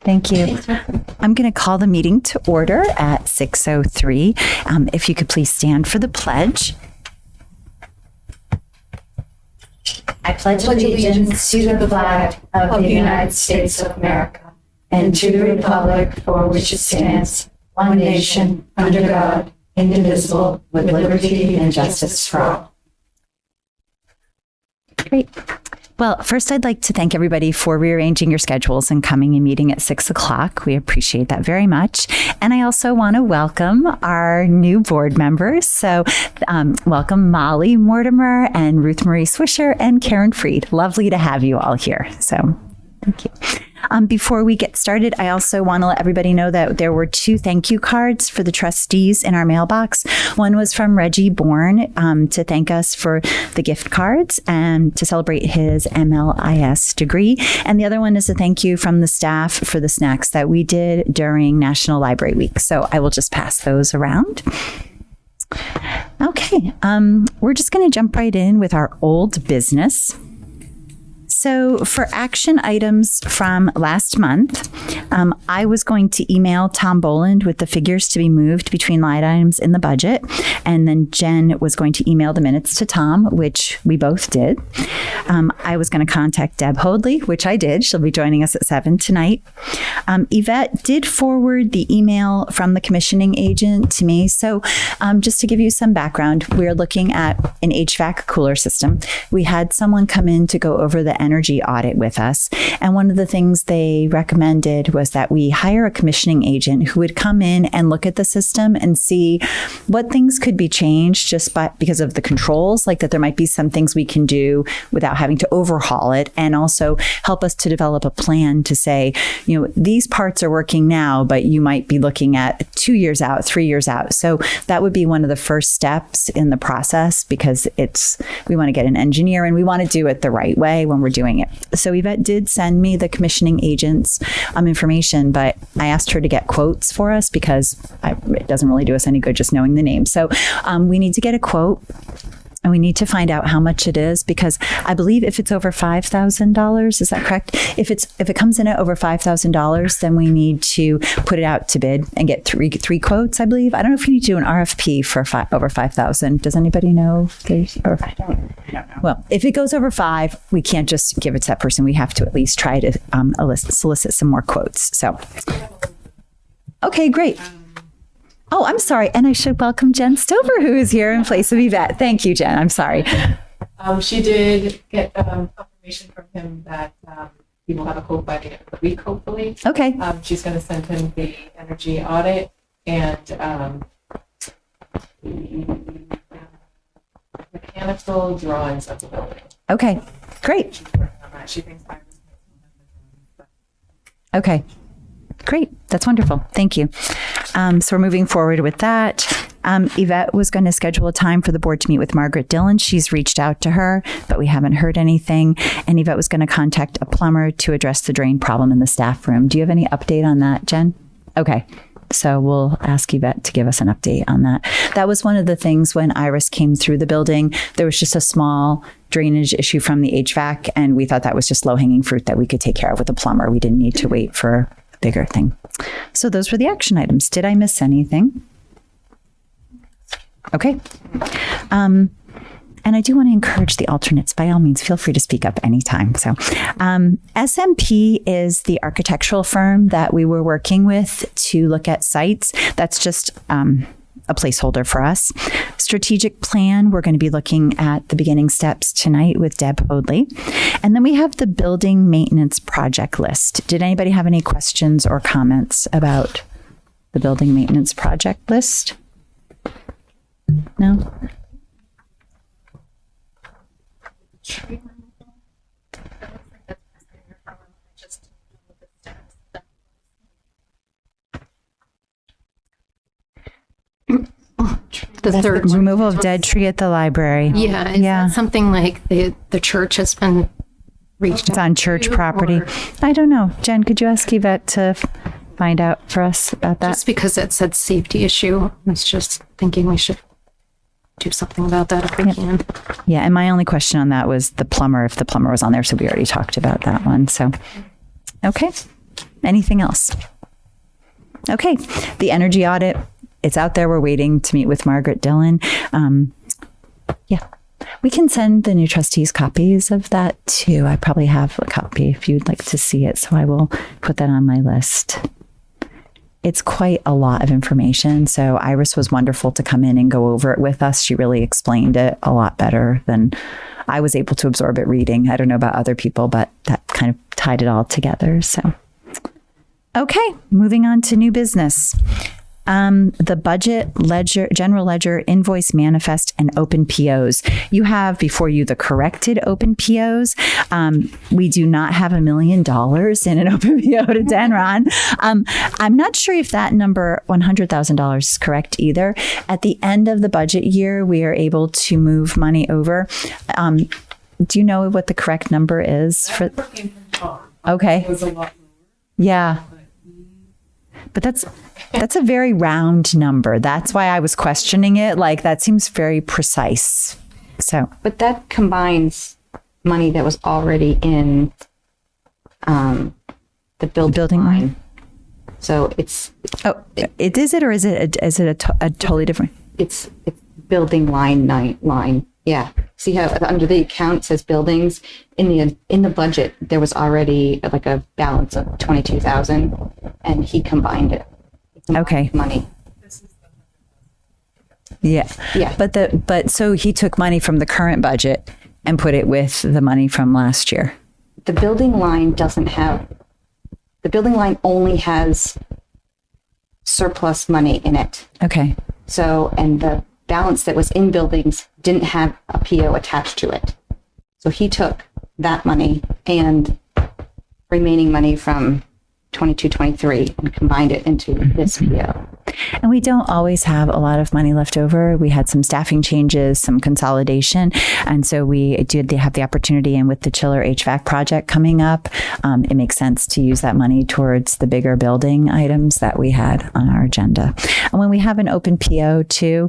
Thank you. I'm going to call the meeting to order at 6:03. If you could please stand for the pledge. I pledge allegiance to the flag of the United States of America and to the republic for which it stands, one nation, under God, indivisible, with liberty and justice for all. Great. Well, first, I'd like to thank everybody for rearranging your schedules and coming and meeting at 6 o'clock. We appreciate that very much. And I also want to welcome our new board members. So welcome Molly Mortimer and Ruth Marie Swisher and Karen Freed. Lovely to have you all here. So thank you. Before we get started, I also want to let everybody know that there were 2 thank you cards for the trustees in our mailbox. One was from Reggie Bourne to thank us for the gift cards and to celebrate his MLIS degree. And the other one is a thank you from the staff for the snacks that we did during National Library Week. So I will just pass those around. Okay, we're just going to jump right in with our old business. So for action items from last month, I was going to email Tom Boland with the figures to be moved between line items in the budget. And then Jen was going to email the minutes to Tom, which we both did. I was going to contact Deb Hoadley, which I did. She'll be joining us at 7 tonight. Yvette did forward the email from the commissioning agent to me. So just to give you some background, we're looking at an HVAC cooler system. We had someone come in to go over the energy audit with us. And one of the things they recommended was that we hire a commissioning agent who would come in and look at the system and see what things could be changed just because of the controls, like that there might be some things we can do without having to overhaul it, and also help us to develop a plan to say, you know, these parts are working now, but you might be looking at 2 years out, 3 years out. So that would be one of the first steps in the process, because we want to get an engineer and we want to do it the right way when we're doing it. So Yvette did send me the commissioning agent's information, but I asked her to get quotes for us because it doesn't really do us any good just knowing the name. So we need to get a quote. And we need to find out how much it is, because I believe if it's over $5,000, is that correct? If it comes in at over $5,000, then we need to put it out to bid and get three quotes, I believe. I don't know if you need to do an RFP for over $5,000. Does anybody know? I don't know. Well, if it goes over 5, we can't just give it to that person. We have to at least try to solicit some more quotes. So, okay, great. Oh, I'm sorry. And I should welcome Jen Stover, who is here in place of Yvette. Thank you, Jen. I'm sorry. She did get confirmation from him that he will have a quote by the end of the week, hopefully. Okay. She's going to send him the energy audit and the mechanical drawings of the building. Okay, great. She's working on that. She thinks I was. Okay. Great. That's wonderful. Thank you. So we're moving forward with that. Yvette was going to schedule a time for the board to meet with Margaret Dillon. She's reached out to her, but we haven't heard anything. And Yvette was going to contact a plumber to address the drain problem in the staff room. Do you have any update on that, Jen? Okay. So we'll ask Yvette to give us an update on that. That was one of the things when Iris came through the building. There was just a small drainage issue from the HVAC, and we thought that was just low-hanging fruit that we could take care of with a plumber. We didn't need to wait for bigger thing. So those were the action items. Did I miss anything? Okay. And I do want to encourage the alternates, by all means, feel free to speak up anytime. So SMP is the architectural firm that we were working with to look at sites. That's just a placeholder for us. Strategic plan, we're going to be looking at the beginning steps tonight with Deb Hoadley. And then we have the building maintenance project list. Did anybody have any questions or comments about the building maintenance project list? No? The third removal of dead tree at the library. Yeah. Is that something like the church has been reached out? It's on church property. I don't know. Jen, could you ask Yvette to find out for us about that? Just because it said safety issue. I was just thinking we should do something about that if we can. Yeah. And my only question on that was the plumber, if the plumber was on there. So we already talked about that one. So, okay. Anything else? Okay. The energy audit, it's out there. We're waiting to meet with Margaret Dillon. Yeah. We can send the new trustees copies of that too. I probably have a copy if you'd like to see it. So I will put that on my list. It's quite a lot of information. So Iris was wonderful to come in and go over it with us. She really explained it a lot better than I was able to absorb it reading. I don't know about other people, but that kind of tied it all together. So, okay, moving on to new business. The budget, ledger, general ledger, invoice manifest, and open POs. You have before you the corrected open POs. We do not have $1 million in an open PO to Denron. I'm not sure if that number, $100,000, is correct either. At the end of the budget year, we are able to move money over. Do you know what the correct number is for? Okay. It was a lot lower. Yeah. But that's a very round number. That's why I was questioning it. Like, that seems very precise. So, But that combines money that was already in the building line. So it's it is it, or is it a totally different? it's building line. Yeah. See how under the account it says buildings in the budget there was already like a balance of 22,000, and he combined it. Okay. Money. Yeah. Yeah. But so he took money from the current budget and put it with the money from last year. The building line only has surplus money in it. Okay. So, and the balance that was in buildings didn't have a PO attached to it. So he took that money and remaining money from 22-23 and combined it into this PO. And we don't always have a lot of money left over. We had some staffing changes, some consolidation. And so we did have the opportunity, and with the chiller HVAC project coming up, it makes sense to use that money towards the bigger building items that we had on our agenda. And when we have an open PO too,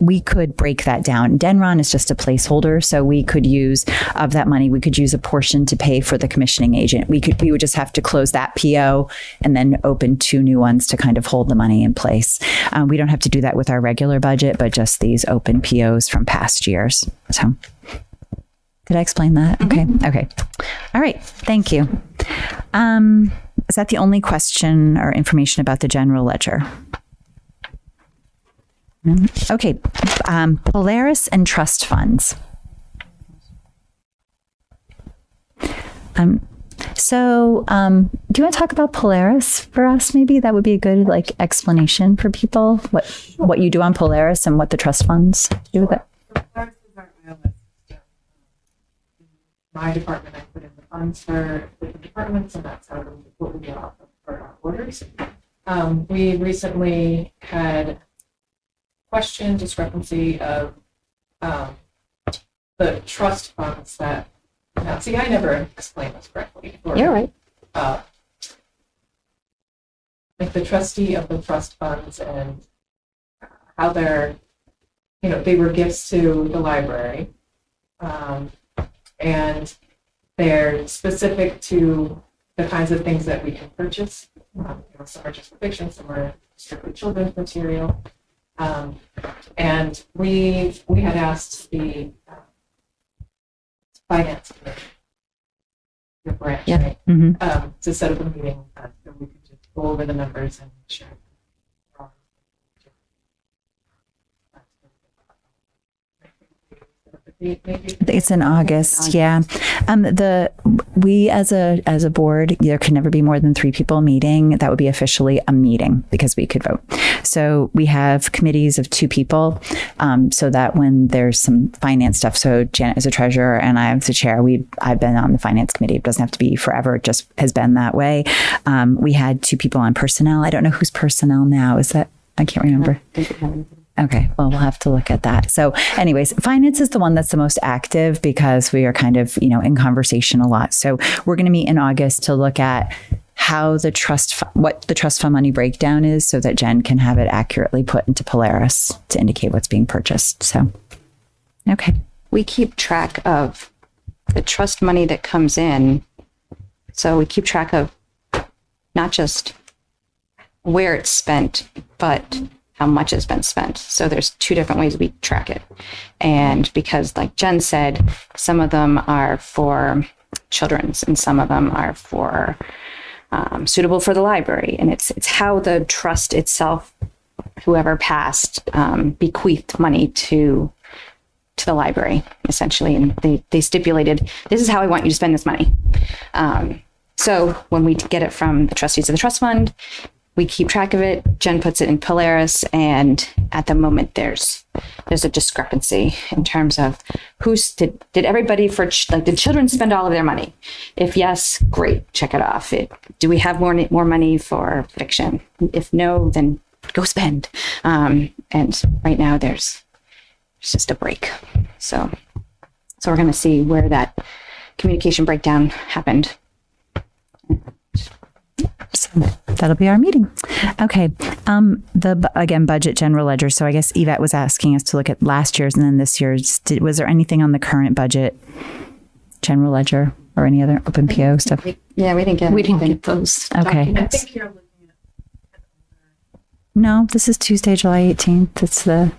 we could break that down. Denron is just a placeholder, so we could use of that money. We could use a portion to pay for the commissioning agent. We would just have to close that PO and then open 2 new ones to kind of hold the money in place. We don't have to do that with our regular budget, but just these open POs from past years. So, did I explain that? Mm-hmm. Okay. All right. Thank you. Is that the only question or information about the general ledger? Okay, Polaris and trust funds. So do you want to talk about Polaris for us? Maybe that would be a good explanation for people, what you do on Polaris and what the trust funds do with it. Polaris is our ILS system. My department, I put in the funds for different departments, and that's how what we get off of for our orders. We recently had discrepancy of the trust funds that, now see, I never explained this correctly. You're right. Like the trustee of the trust funds and how they're, they were gifts to the library, and they're specific to the kinds of things that we can purchase. Some are just for fiction, some are strictly children's material. And we had asked the finance committee, the branch, right? Mm-hmm. To set up a meeting so we could just go over the numbers and make sure. It's in August, yeah. We as a board, there can never be more than 3 people meeting. That would be officially a meeting because we could vote. So we have committees of 2 people, so that when there's some finance stuff. So Janet is a treasurer and I am the chair. I've been on the finance committee. It doesn't have to be forever. It just has been that way. We had 2 people on personnel. I don't know who's personnel now. Is that? I can't remember. Okay, well, we'll have to look at that. So anyways, finance is the one that's the most active because we are kind of, in conversation a lot. So we're going to meet in August to look at how what the trust fund money breakdown is so that Jen can have it accurately put into Polaris to indicate what's being purchased. So, okay. We keep track of the trust money that comes in. So we keep track of not just where it's spent, but how much has been spent. So there's two different ways we track it. And because, like Jen said, some of them are for children's and some of them are for suitable for the library. And it's how the trust itself, whoever passed, bequeathed money to the library, essentially. And they stipulated, this is how I want you to spend this money. So when we get it from the trustees of the trust fund, we keep track of it. Jen puts it in Polaris, and at the moment there's a discrepancy in terms of did everybody did children spend all of their money? If yes, great, check it off. Do we have more money for fiction? If no, then go spend. And right now there's just a break. So we're going to see where that communication breakdown happened. So that'll be our meeting. Okay. Again, budget general ledger. So I guess Yvette was asking us to look at last year's and then this year's. Was there anything on the current budget general ledger or any other open PO stuff? Yeah, we didn't get those Okay. I documents. think you're looking at. No, this is Tuesday, July 18th. It's the,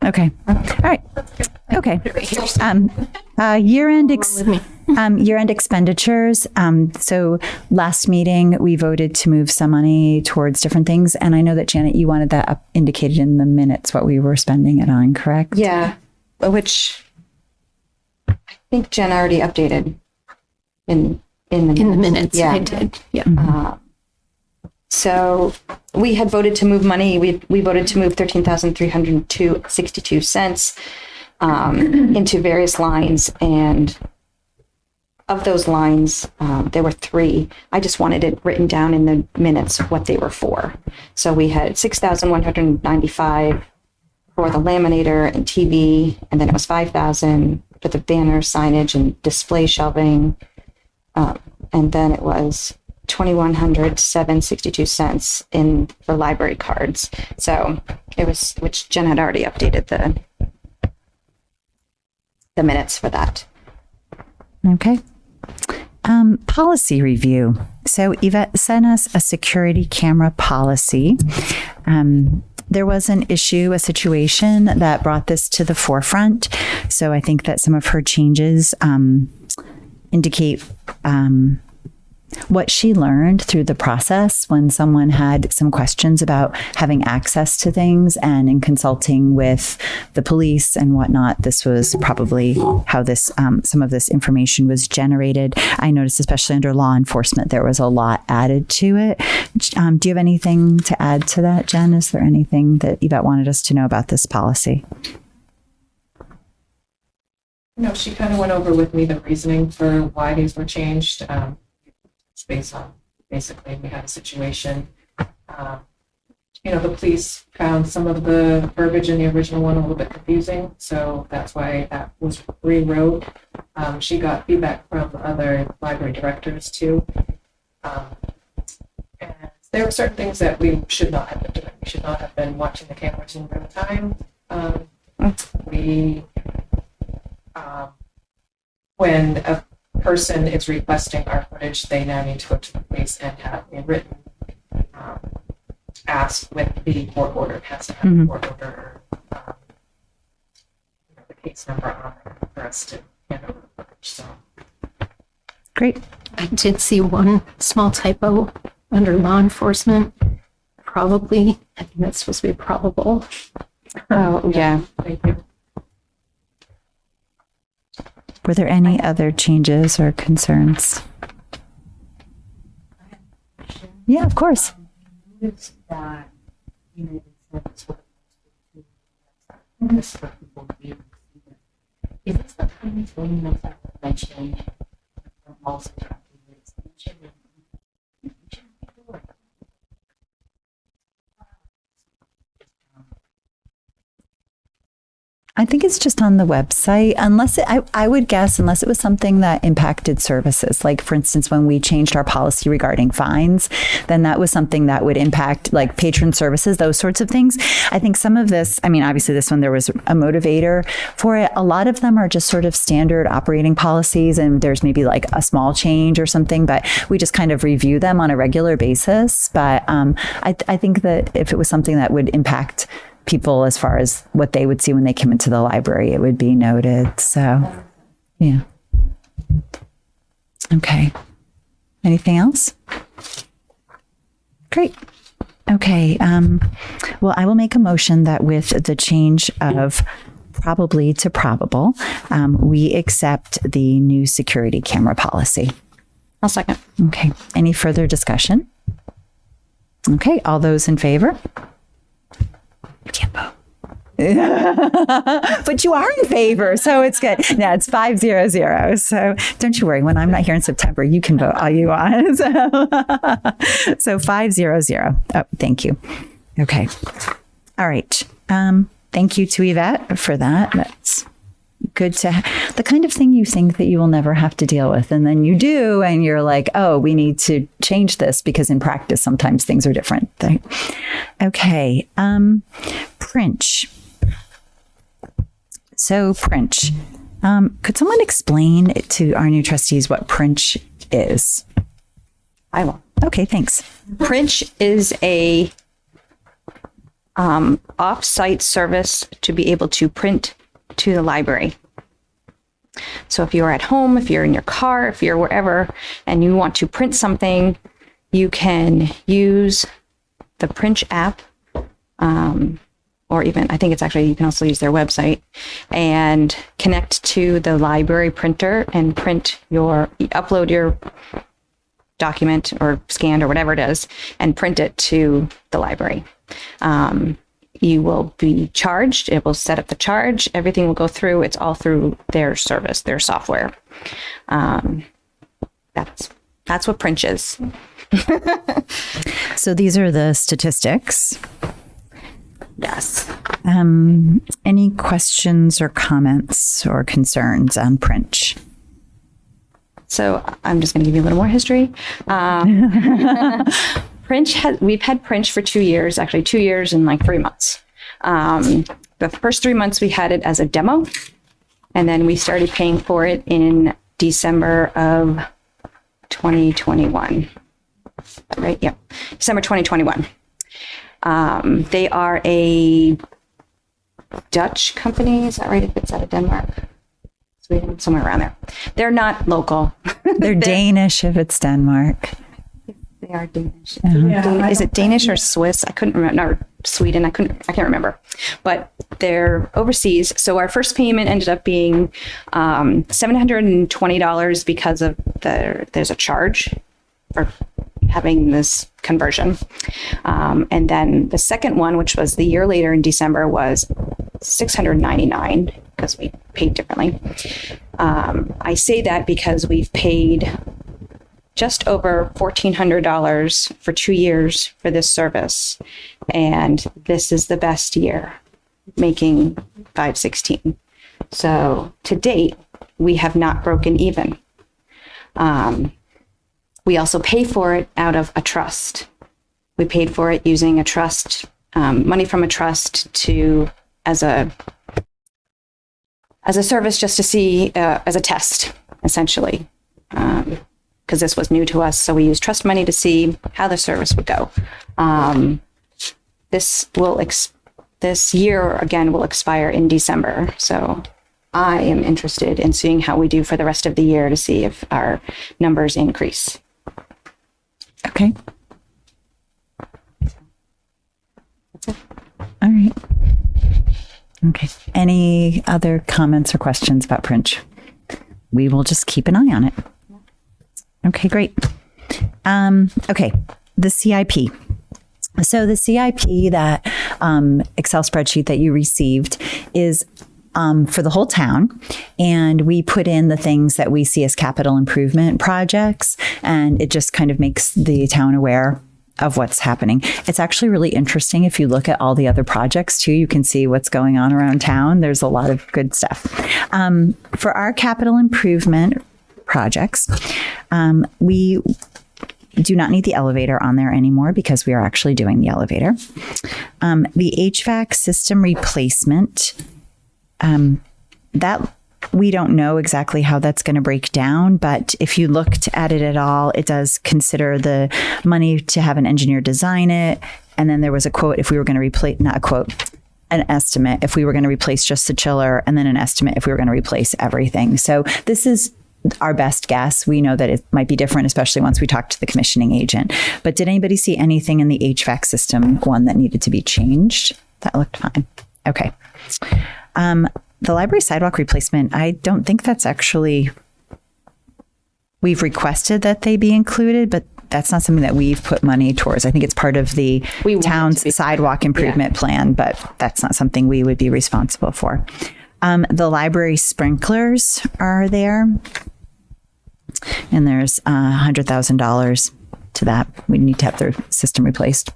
okay. All right. Okay. Year-end With me. year-end expenditures. So last meeting, we voted to move some money towards different things. And I know that, Janet, you wanted that indicated in the minutes, what we were spending it on, correct? Yeah, which I think Jen already updated in the minutes. Yeah. I did. Yeah. So we had voted to move money. We voted to move $13,362 into various lines, and of those lines, there were three. I just wanted it written down in the minutes what they were for. So we had $6,195 for the laminator and TV, and then it was $5,000 for the banner, signage, and display shelving, and then it was $2,107.62 in for library cards. So it was, which Jen had already updated the minutes for that. Okay. Policy review. So Yvette sent us a security camera policy. There was an issue, a situation that brought this to the forefront. So I think that some of her changes indicate what she learned through the process when someone had some questions about having access to things, and in consulting with the police and whatnot, this was probably how this some of this information was generated. I noticed, especially under law enforcement, there was a lot added to it. Do you have anything to add to that, Jen? Is there anything that Yvette wanted us to know about this policy? No, she kind of went over with me the reasoning for why these were changed. It's based on, basically, we had a situation. The police found some of the verbiage in the original one a little bit confusing, so that's why that was rewrote. She got feedback from other library directors too. And there were certain things that we should not have been doing. We should not have been watching the cameras in real time. When a person is requesting our footage, they now need to go to the police and have a written ask with the court order. It has to have a court order, the case number on it for us to hand over the footage. So Great. I did see one small typo under law enforcement. Probably, I think that's supposed to be probable. Oh, yeah. thank you. Were there any other changes or concerns? Yeah, of course. That, this for people to be able to see it. Is this the kind of thing that mentioned also I think it's just on the website, unless I would guess, unless it was something that impacted services. Like, for instance, when we changed our policy regarding fines, then that was something that would impact like patron services, those sorts of things. I think some of this, I mean, obviously this one, there was a motivator for it. A lot of them are just sort of standard operating policies, and there's maybe like a small change or something, but we just kind of review them on a regular basis. But I think that if it was something that would impact people as far as what they would see when they came into the library, it would be noted. So, yeah. Okay. Anything else? Great. Okay. Well, I will make a motion that with the change of probably to probable, we accept the new security camera policy. I'll second. Okay. Any further discussion? Okay. All those in favor? You can't vote. But you are in favor, so it's good. Yeah, it's 5-0-0. So don't you worry. When I'm not here in September, you can vote all you want. So 5-0-0. Oh, thank you. Okay. All right. Thank you to Yvette for that. That's good to the kind of thing you think that you will never have to deal with, and then you do, and you're like, oh, we need to change this because in practice sometimes things are different. Okay. Princh. So Princh, could someone explain to our new trustees what Princh is? I will. Okay, thanks. Princh is a off-site service to be able to print to the library. So if you're at home, if you're in your car, if you're wherever, and you want to print something, you can use the Princh app, or even, I think it's actually, you can also use their website and connect to the library printer and upload your document or scanned or whatever it is, and print it to the library. You will be charged. It will set up the charge. Everything will go through. It's all through their service, their software. That's what Princh is. So these are the statistics. Yes. Any questions or comments or concerns on Princh? So I'm just going to give you a little more history. We've had Princh for 2 years, actually 2 years and like 3 months. The first 3 months we had it as a demo, and then we started paying for it in December of 2021. Right? Yep. December 2021. They are a Dutch company. Is that right? If it's out of Denmark? Sweden, somewhere around there. They're not local. They're Danish if it's Denmark. They are Danish. Yeah, Is it Danish or Swiss? I couldn't remember. No, Sweden. I can't remember. But they're overseas. So our first payment ended up being $720 because of there's a charge for having this conversion. And then the second one, which was the year later in December, was $699 because we paid differently. I say that because we've paid just over $1,400 for 2 years for this service. And this is the best year, making $516. So to date, we have not broken even. We also pay for it out of a trust. We paid for it using a trust, money from a trust as a service, just to see, as a test, essentially. Because this was new to us, so we used trust money to see how the service would go. This year again will expire in December, so I am interested in seeing how we do for the rest of the year to see if our numbers increase. Okay. All right. Okay. Any other comments or questions about Princh? We will just keep an eye on it. Okay, great. Okay, the CIP. So the CIP, that Excel spreadsheet that you received, is for the whole town. And we put in the things that we see as capital improvement projects. And it just kind of makes the town aware of what's happening. It's actually really interesting. If you look at all the other projects too, you can see what's going on around town. There's a lot of good stuff. For our capital improvement projects, we do not need the elevator on there anymore because we are actually doing the elevator. The HVAC system replacement, that we don't know exactly how that's going to break down, but if you looked at it at all, it does consider the money to have an engineer design it. And then there was a quote if we were going to replace, not a quote, an estimate if we were going to replace just the chiller, and then an estimate if we were going to replace everything. So this is our best guess. We know that it might be different, especially once we talk to the commissioning agent. But did anybody see anything in the HVAC system one that needed to be changed? That looked fine. Okay. The library sidewalk replacement, I don't think that's actually, we've requested that they be included, but that's not something that we've put money towards. I think it's part of the town's sidewalk improvement plan, but that's not something we would be responsible for. The library sprinklers are there, and there's $100,000 to that. We need to have their system replaced.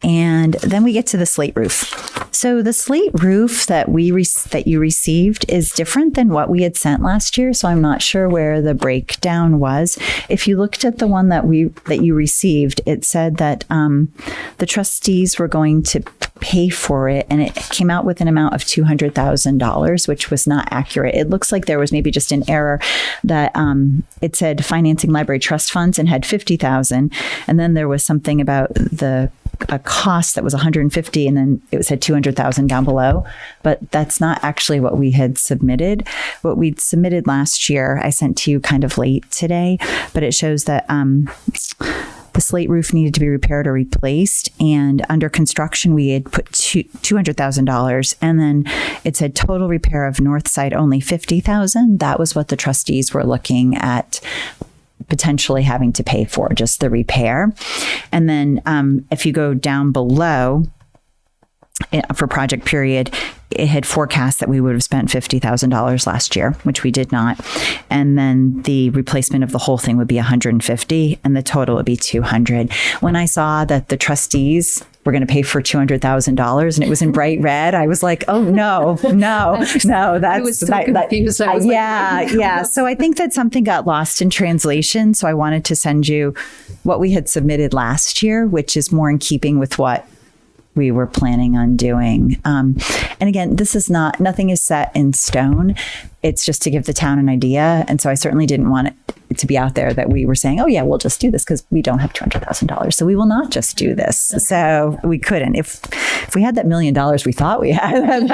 And then we get to the slate roof. So the slate roof that that you received is different than what we had sent last year. So I'm not sure where the breakdown was. If you looked at the one that you received, it said that the trustees were going to pay for it, and it came out with an amount of $200,000, which was not accurate. It looks like there was maybe just an error that it said financing library trust funds and had $50,000, and then there was something about a cost that was $150,000, and then it said $200,000 down below. But that's not actually what we had submitted. What we'd submitted last year, I sent to you kind of late today, but it shows that the slate roof needed to be repaired or replaced. And under construction, we had put $200,000, and then it said total repair of north side only $50,000. That was what the trustees were looking at potentially having to pay for, just the repair. And then if you go down below for project period, it had forecast that we would have spent $50,000 last year, which we did not. And then the replacement of the whole thing would be $150,000, and the total would be $200,000. When I saw that the trustees were going to pay for $200,000 and it was in bright red, I was like, oh no, that's I was so confused. I was yeah. So I think that something got lost in translation. So I wanted to send you what we had submitted last year, which is more in keeping with what we were planning on doing. And again, this is nothing is set in stone. It's just to give the town an idea. And so I certainly didn't want it to be out there that we were saying, oh yeah, we'll just do this, because we don't have $200,000. So we will not just do this. So we couldn't. If we had that $1 million we thought we had.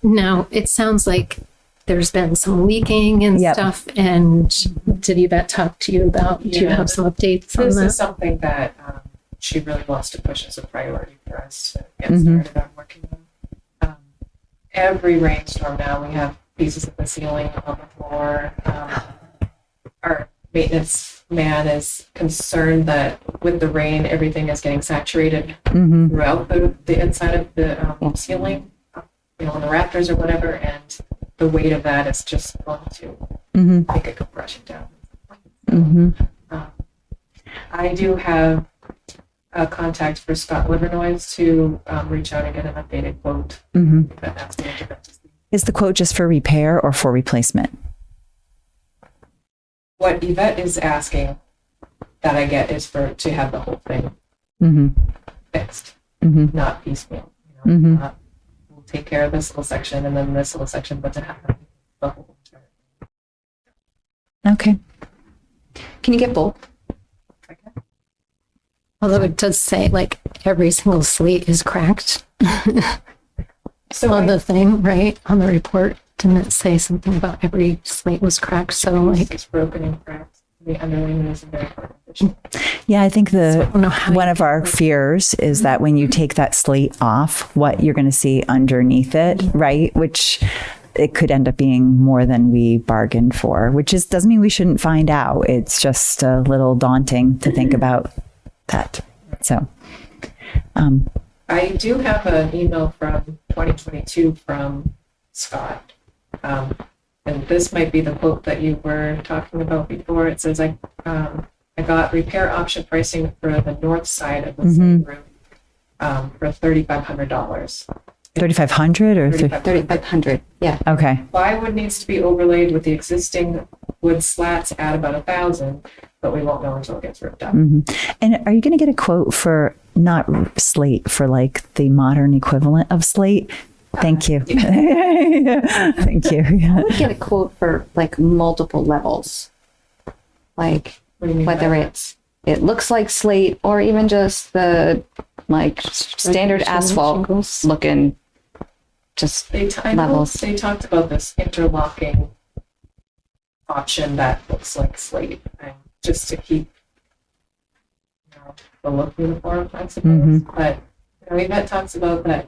Now, it sounds like there's been some leaking and stuff. And did Yvette talk to you about, do you have some updates on This that? is something that she really wants to push as a priority for us to get started on working on. Every rainstorm now, we have pieces of the ceiling on the floor. Our maintenance man is concerned that with the rain, everything is getting saturated throughout the inside of the ceiling, on the rafters or whatever, and the weight of that is just going to make it go rushing down. I do have a contact for Scott Livernoise to reach out and get an updated quote. That's the end. Is the quote just for repair or for replacement? What Yvette is asking that I get is to have the whole thing fixed, not piecemeal. Not, we'll take care of this little section and then this little section, but to have the whole entire thing. Okay. Can you get both? Although it does say like every single slate is cracked. So On the thing, right? On the report, didn't it say something about every slate was cracked? So like, it's broken and cracked. The underlayment isn't very efficient. Yeah, I think don't know how one of our fears is that when you take that slate off, what you're going to see underneath it, right? Which it could end up being more than we bargained for, which doesn't mean we shouldn't find out. It's just a little daunting to think about that. So, I do have an email from 2022 from Scott. And this might be the quote that you were talking about before. It says, I got repair option pricing for the north side of the slate roof for $3,500. 3,500 or 3,500. Yeah. okay. Plywood needs to be overlaid with the existing wood slats at about 1,000, but we won't know until it gets ripped up. And are you going to get a quote for not slate, for like the modern equivalent of slate? Thank you. Thank you. I would get a quote for like multiple levels. Like What do you mean whether by it looks like slate or even just the like standard asphalt shingles. looking just I know levels. they talked about this interlocking option that looks like slate, and just to keep the look uniform, I suppose. But Yvette talks about that,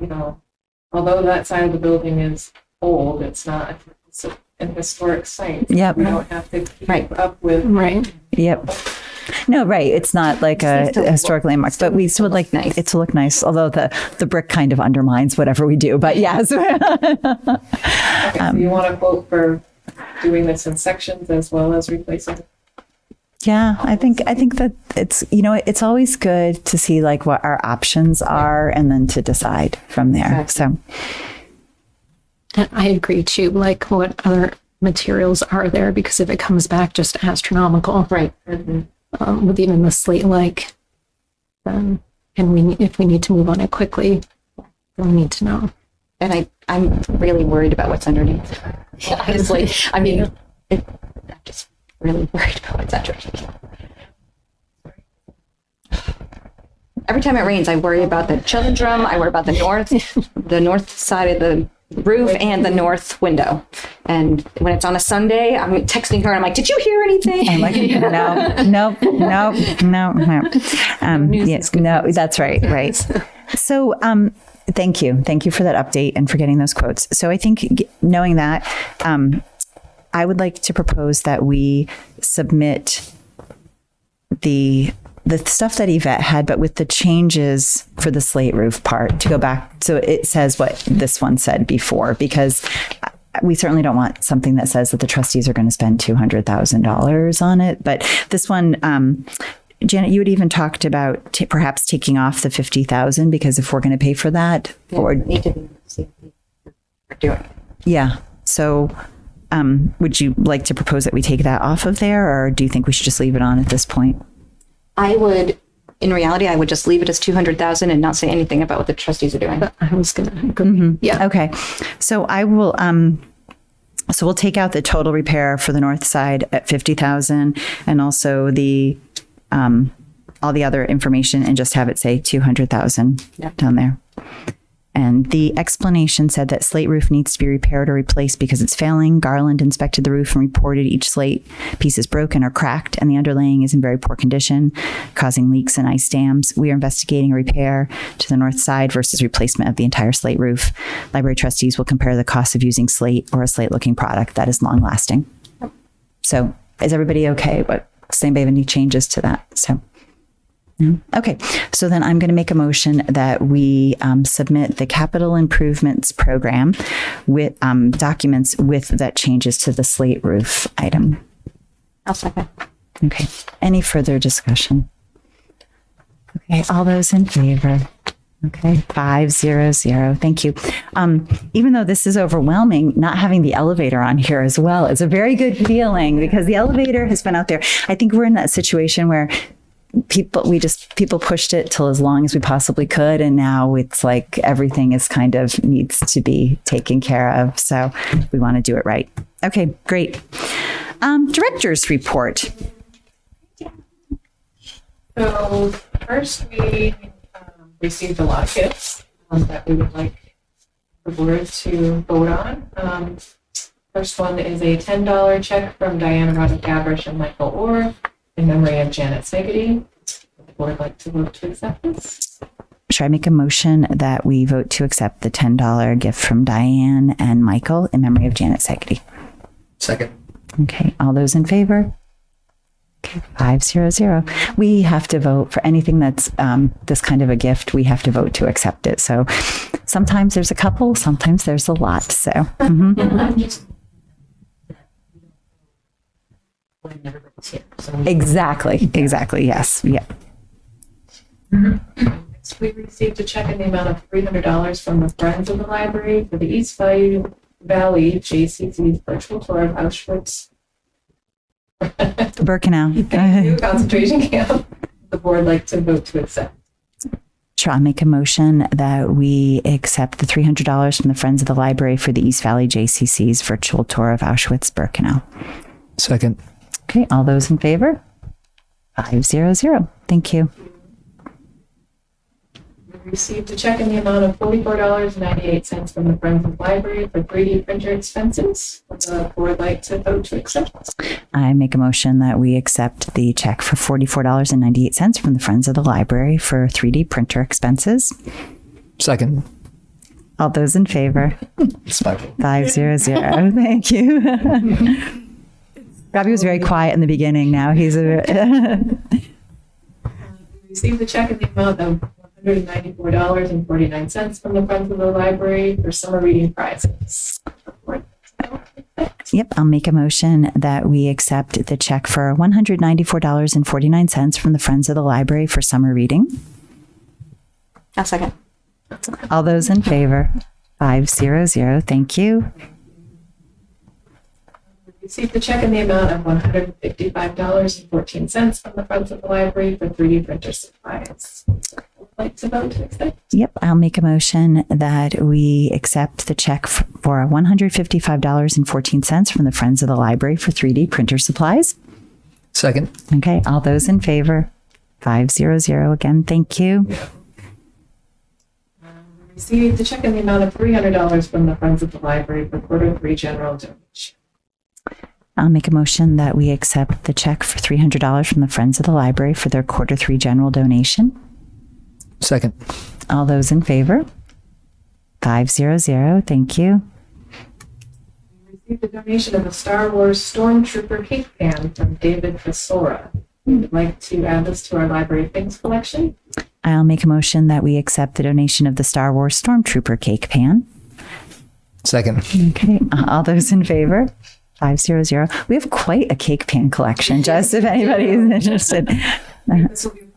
although that side of the building is old, it's an historic site. Yep. We don't have to keep Right. up with. Right. Yep. No, right. It's not like a historic landmark, but we still would like nice. it to look nice. Although the brick kind of undermines whatever we do. But yes. Okay, so you want a quote for doing this in sections as well as replacing? Yeah, I think that it's always good to see like what our options are and then to decide from there. Exactly. So And I agree too. Like, what other materials are there? Because if it comes back just astronomical, Right. with even the slate-like, then if we need to move on it quickly, then we need to know. And I'm really worried about what's underneath. Honestly, I mean, I'm just really worried about what's underneath. Every time it rains, I worry about the children's room. I worry about the north side of the roof and the north window. And when it's on a Sunday, I'm texting her and I'm like, "Did you hear anything?" I'm like, no. Yes, no, that's right. So, thank you for that update and for getting those quotes. So I think knowing that, I would like to propose that we submit the stuff that Yvette had, but with the changes for the slate roof part to go back. So it says what this one said before, because we certainly don't want something that says that the trustees are going to spend $200,000 on it. But this one, Janet, you had even talked about perhaps taking off the $50,000, because if we're going to pay for that, or need to be see what we're doing. yeah. So, would you like to propose that we take that off of there, or do you think we should just leave it on at this point? I would, in reality, I would just leave it as 200,000 and not say anything about what the trustees are doing. I was gonna go. Yeah. Okay. So I will, so we'll take out the total repair for the north side at 50,000, and also the, all the other information, and just have it say 200,000 down there. And the explanation said that slate roof needs to be repaired or replaced because it's failing. Garland inspected the roof and reported each slate piece is broken or cracked, and the underlaying is in very poor condition, causing leaks and ice dams. We are investigating a repair to the north side versus replacement of the entire slate roof. Library trustees will compare the cost of using slate or a slate-looking product that is long-lasting. So is everybody okay? Does anybody have any changes to that? So. No? Okay, so then I'm going to make a motion that we submit the capital improvements program with documents with that changes to the slate roof item. I'll second. Okay, any further discussion? Okay, all those in favor? Okay, 500. Thank you. Even though this is overwhelming, not having the elevator on here as well is a very good feeling, because the elevator has been out there. I think we're in that situation where people pushed it till as long as we possibly could, and now it's like everything is kind of needs to be taken care of, so we want to do it right. Okay, great. Director's report. So first, we received a lot of gifts that we would like the board to vote on. First one is a $10 check from Diana Roddick-Gabrish and Michael Orr in memory of Janet Segedy. Would the board like to vote to accept this? Should I make a motion that we vote to accept the $10 gift from Diane and Michael in memory of Janet Segedy? Second. Okay, all those in favor? Okay, 500. We have to vote for anything that's this kind of a gift. We have to vote to accept it. So sometimes there's a couple, sometimes there's a lot. So. And I'm just when everybody's here. So Exactly. Yes. Yep. Next, we received a check in the amount of $300 from the Friends of the Library for the East Valley JCC's virtual tour of Auschwitz Birkenau. concentration camp. The board like to vote to accept. Sure, I'll make a motion that we accept the $300 from the Friends of the Library for the East Valley JCC's virtual tour of Auschwitz-Birkenau. Second. Okay, all those in favor? 500. Thank you. We received a check in the amount of $44.98 from the Friends of the Library for 3D printer expenses. Would the board like to vote to accept? I make a motion that we accept the check for $44.98 from the Friends of the Library for 3D printer expenses. Second. All those in favor? 500. Thank you. Robbie was very quiet in the beginning. Now he's a. We received a check in the amount of $194.49 from the Friends of the Library for summer reading prizes. Yep, I'll make a motion that we accept the check for $194.49 from the Friends of the Library for summer reading. I'll second. All those in favor? 500. Thank you. We received a check in the amount of $155.14 from the Friends of the Library for 3D printer supplies. Would like to vote to accept? Yep, I'll make a motion that we accept the check for $155.14 from the Friends of the Library for 3D printer supplies. Second. Okay, all those in favor? 500. Again, thank you. Received a check in the amount of $300 from the Friends of the Library for Q3 general donation. I'll make a motion that we accept the check for $300 from the Friends of the Library for their Q3 general donation. Second. All those in favor? 500. Thank you. Received a donation of a Star Wars Stormtrooper cake pan from David Fasora. We would like to add this to our library things collection. I'll make a motion that we accept the donation of the Star Wars Stormtrooper cake pan. Second. Okay, all those in favor? 500. We have quite a cake pan collection, just if anybody is interested. This will be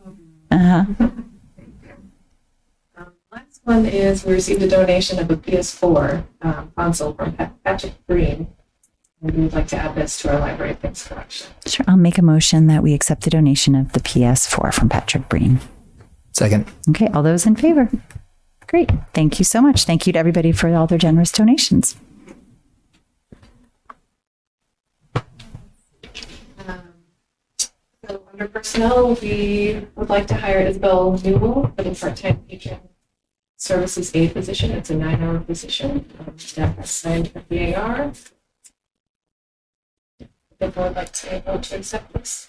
appropriate. Last one is we received a donation of a PS4 console from Patrick Green. And we would like to add this to our library things collection. Sure, I'll make a motion that we accept the donation of the PS4 from Patrick Breen. Second. Okay, all those in favor? Great. Thank you so much. Thank you to everybody for all their generous donations. So under personnel, we would like to hire Isabel Newell for the part-time patron services aide position. It's a 9-hour position. Staff has signed for VAR. The board would like to vote to accept this.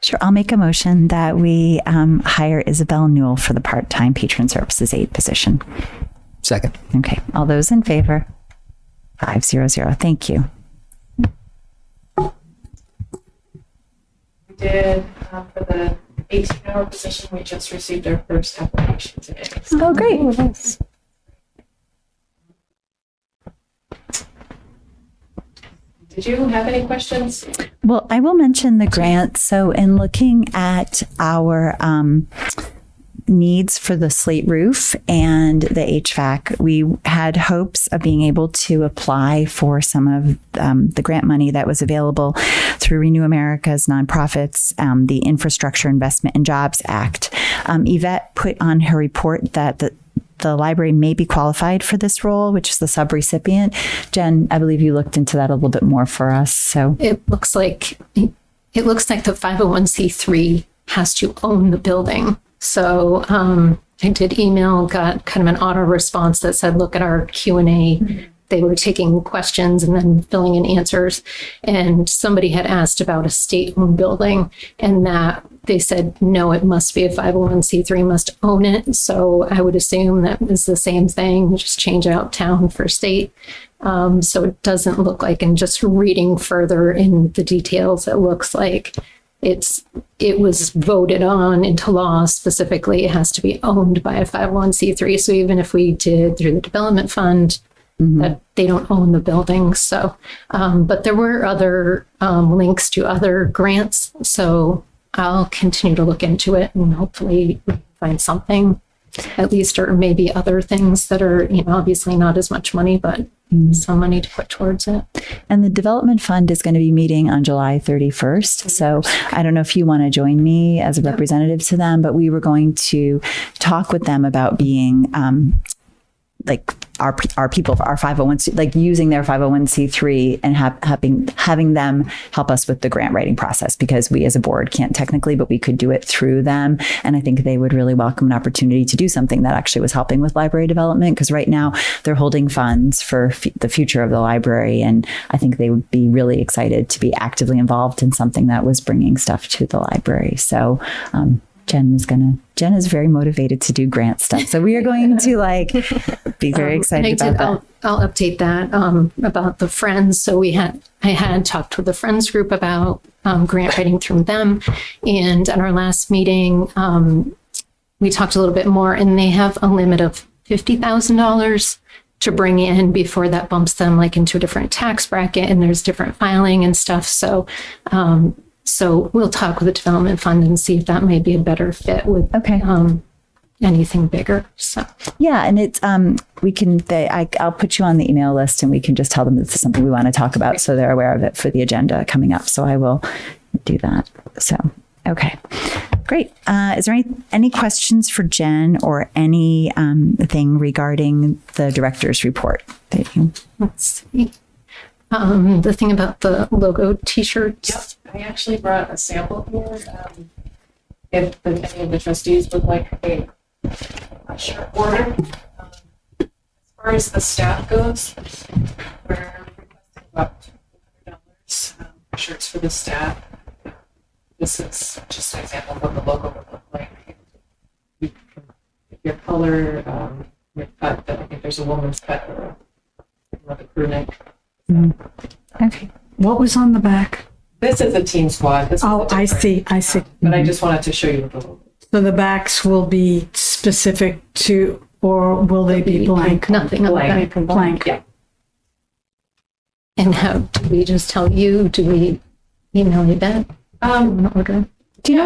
Sure, I'll make a motion that we hire Isabel Newell for the part-time patron services aide position. Second. Okay, all those in favor? 500. Thank you. We did, for the 18-hour position, we just received our first application today. Oh, great. Did you have any questions? Well, I will mention the grant. So in looking at our needs for the slate roof and the HVAC, we had hopes of being able to apply for some of the grant money that was available through Renew America's nonprofits, the Infrastructure Investment and Jobs Act. Yvette put on her report that the library may be qualified for this role, which is the subrecipient. Jen, I believe you looked into that a little bit more for us. So It looks like the 501c3 has to own the building. So I did email, got kind of an auto response that said, look at our Q&A. They were taking questions and then filling in answers. And somebody had asked about a state-owned building, and that they said, no, it must be a 501c3, must own it. So I would assume that is the same thing, just change out town for state. So it doesn't look like, and just reading further in the details, it looks like it was voted on into law. Specifically, it has to be owned by a 501c3. So even if we did through the development fund, that they don't own the building. So, but there were other links to other grants. So I'll continue to look into it and hopefully find something at least, or maybe other things that are, obviously not as much money, but some money to put towards it. And the development fund is going to be meeting on July 31st. So I don't know if you want to join me as a representative to them, but we were going to talk with them about being like our people, our 501c, like using their 501c3 and having them help us with the grant writing process, because we as a board can't technically, but we could do it through them. And I think they would really welcome an opportunity to do something that actually was helping with library development, because right now they're holding funds for the future of the library. And I think they would be really excited to be actively involved in something that was bringing stuff to the library. So, Jen is very motivated to do grant stuff. So we are going to be very excited about that. I'll update that about the Friends. So I had talked with the Friends group about grant writing through them. And at our last meeting, we talked a little bit more, and they have a limit of $50,000 to bring in before that bumps them like into a different tax bracket, and there's different filing and stuff. So we'll talk with the development fund and see if that may be a better fit with anything bigger. So yeah, and it's I'll put you on the email list, and we can just tell them this is something we want to talk about, so they're aware of it for the agenda coming up. So I will do that. So okay, great. Is there any questions for Jen or any thing regarding the director's report? let's see. The thing about the logo T-shirts. Yep, I actually brought a sample here. If any of the trustees would like a shirt order. As far as the staff goes, we're requesting about $200 shirts for the staff. This is just an example of what the logo would look like. If your color, your cut, I think there's a woman's cut or a crew neck. Okay. What was on the back? This is a team squad. This Oh, was a I different- see. But I just wanted to show you the logo. So the backs will be specific to, or will they be blank? Nothing on the back. Blank. Yeah. And how do we just tell you? Do we email you that? Order. Do you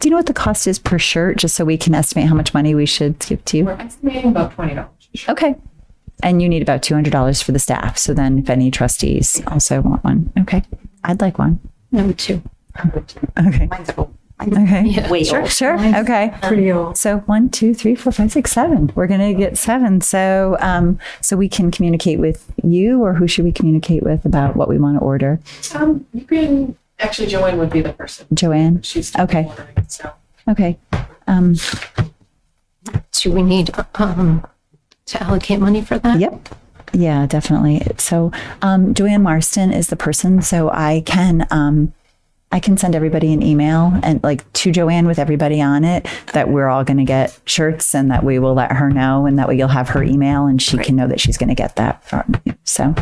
know what the cost is per shirt, just so we can estimate how much money we should give to you? We're estimating about $20. Okay. And you need about $200 for the staff. So then if any trustees also want one. Okay. I'd like one. Number two. Okay. Mine's old. Okay. Yeah. Way Sure. old. Sure. Mine's Okay. Pretty old. So 1, 2, 3, 4, 5, 6, 7. We're going to get 7. So, so we can communicate with you, or who should we communicate with about what we want to order? You can, actually, Joanne would be the person. Joanne? She's Okay. ordering it, so. Okay. Do we need to allocate money for that? Yep. Yeah, definitely. So, Joanne Marston is the person. So I can send everybody an email and like to Joanne with everybody on it that we're all going to get shirts, and that we will let her know, and that way you'll have her email and she can know that she's going to get that from you. So,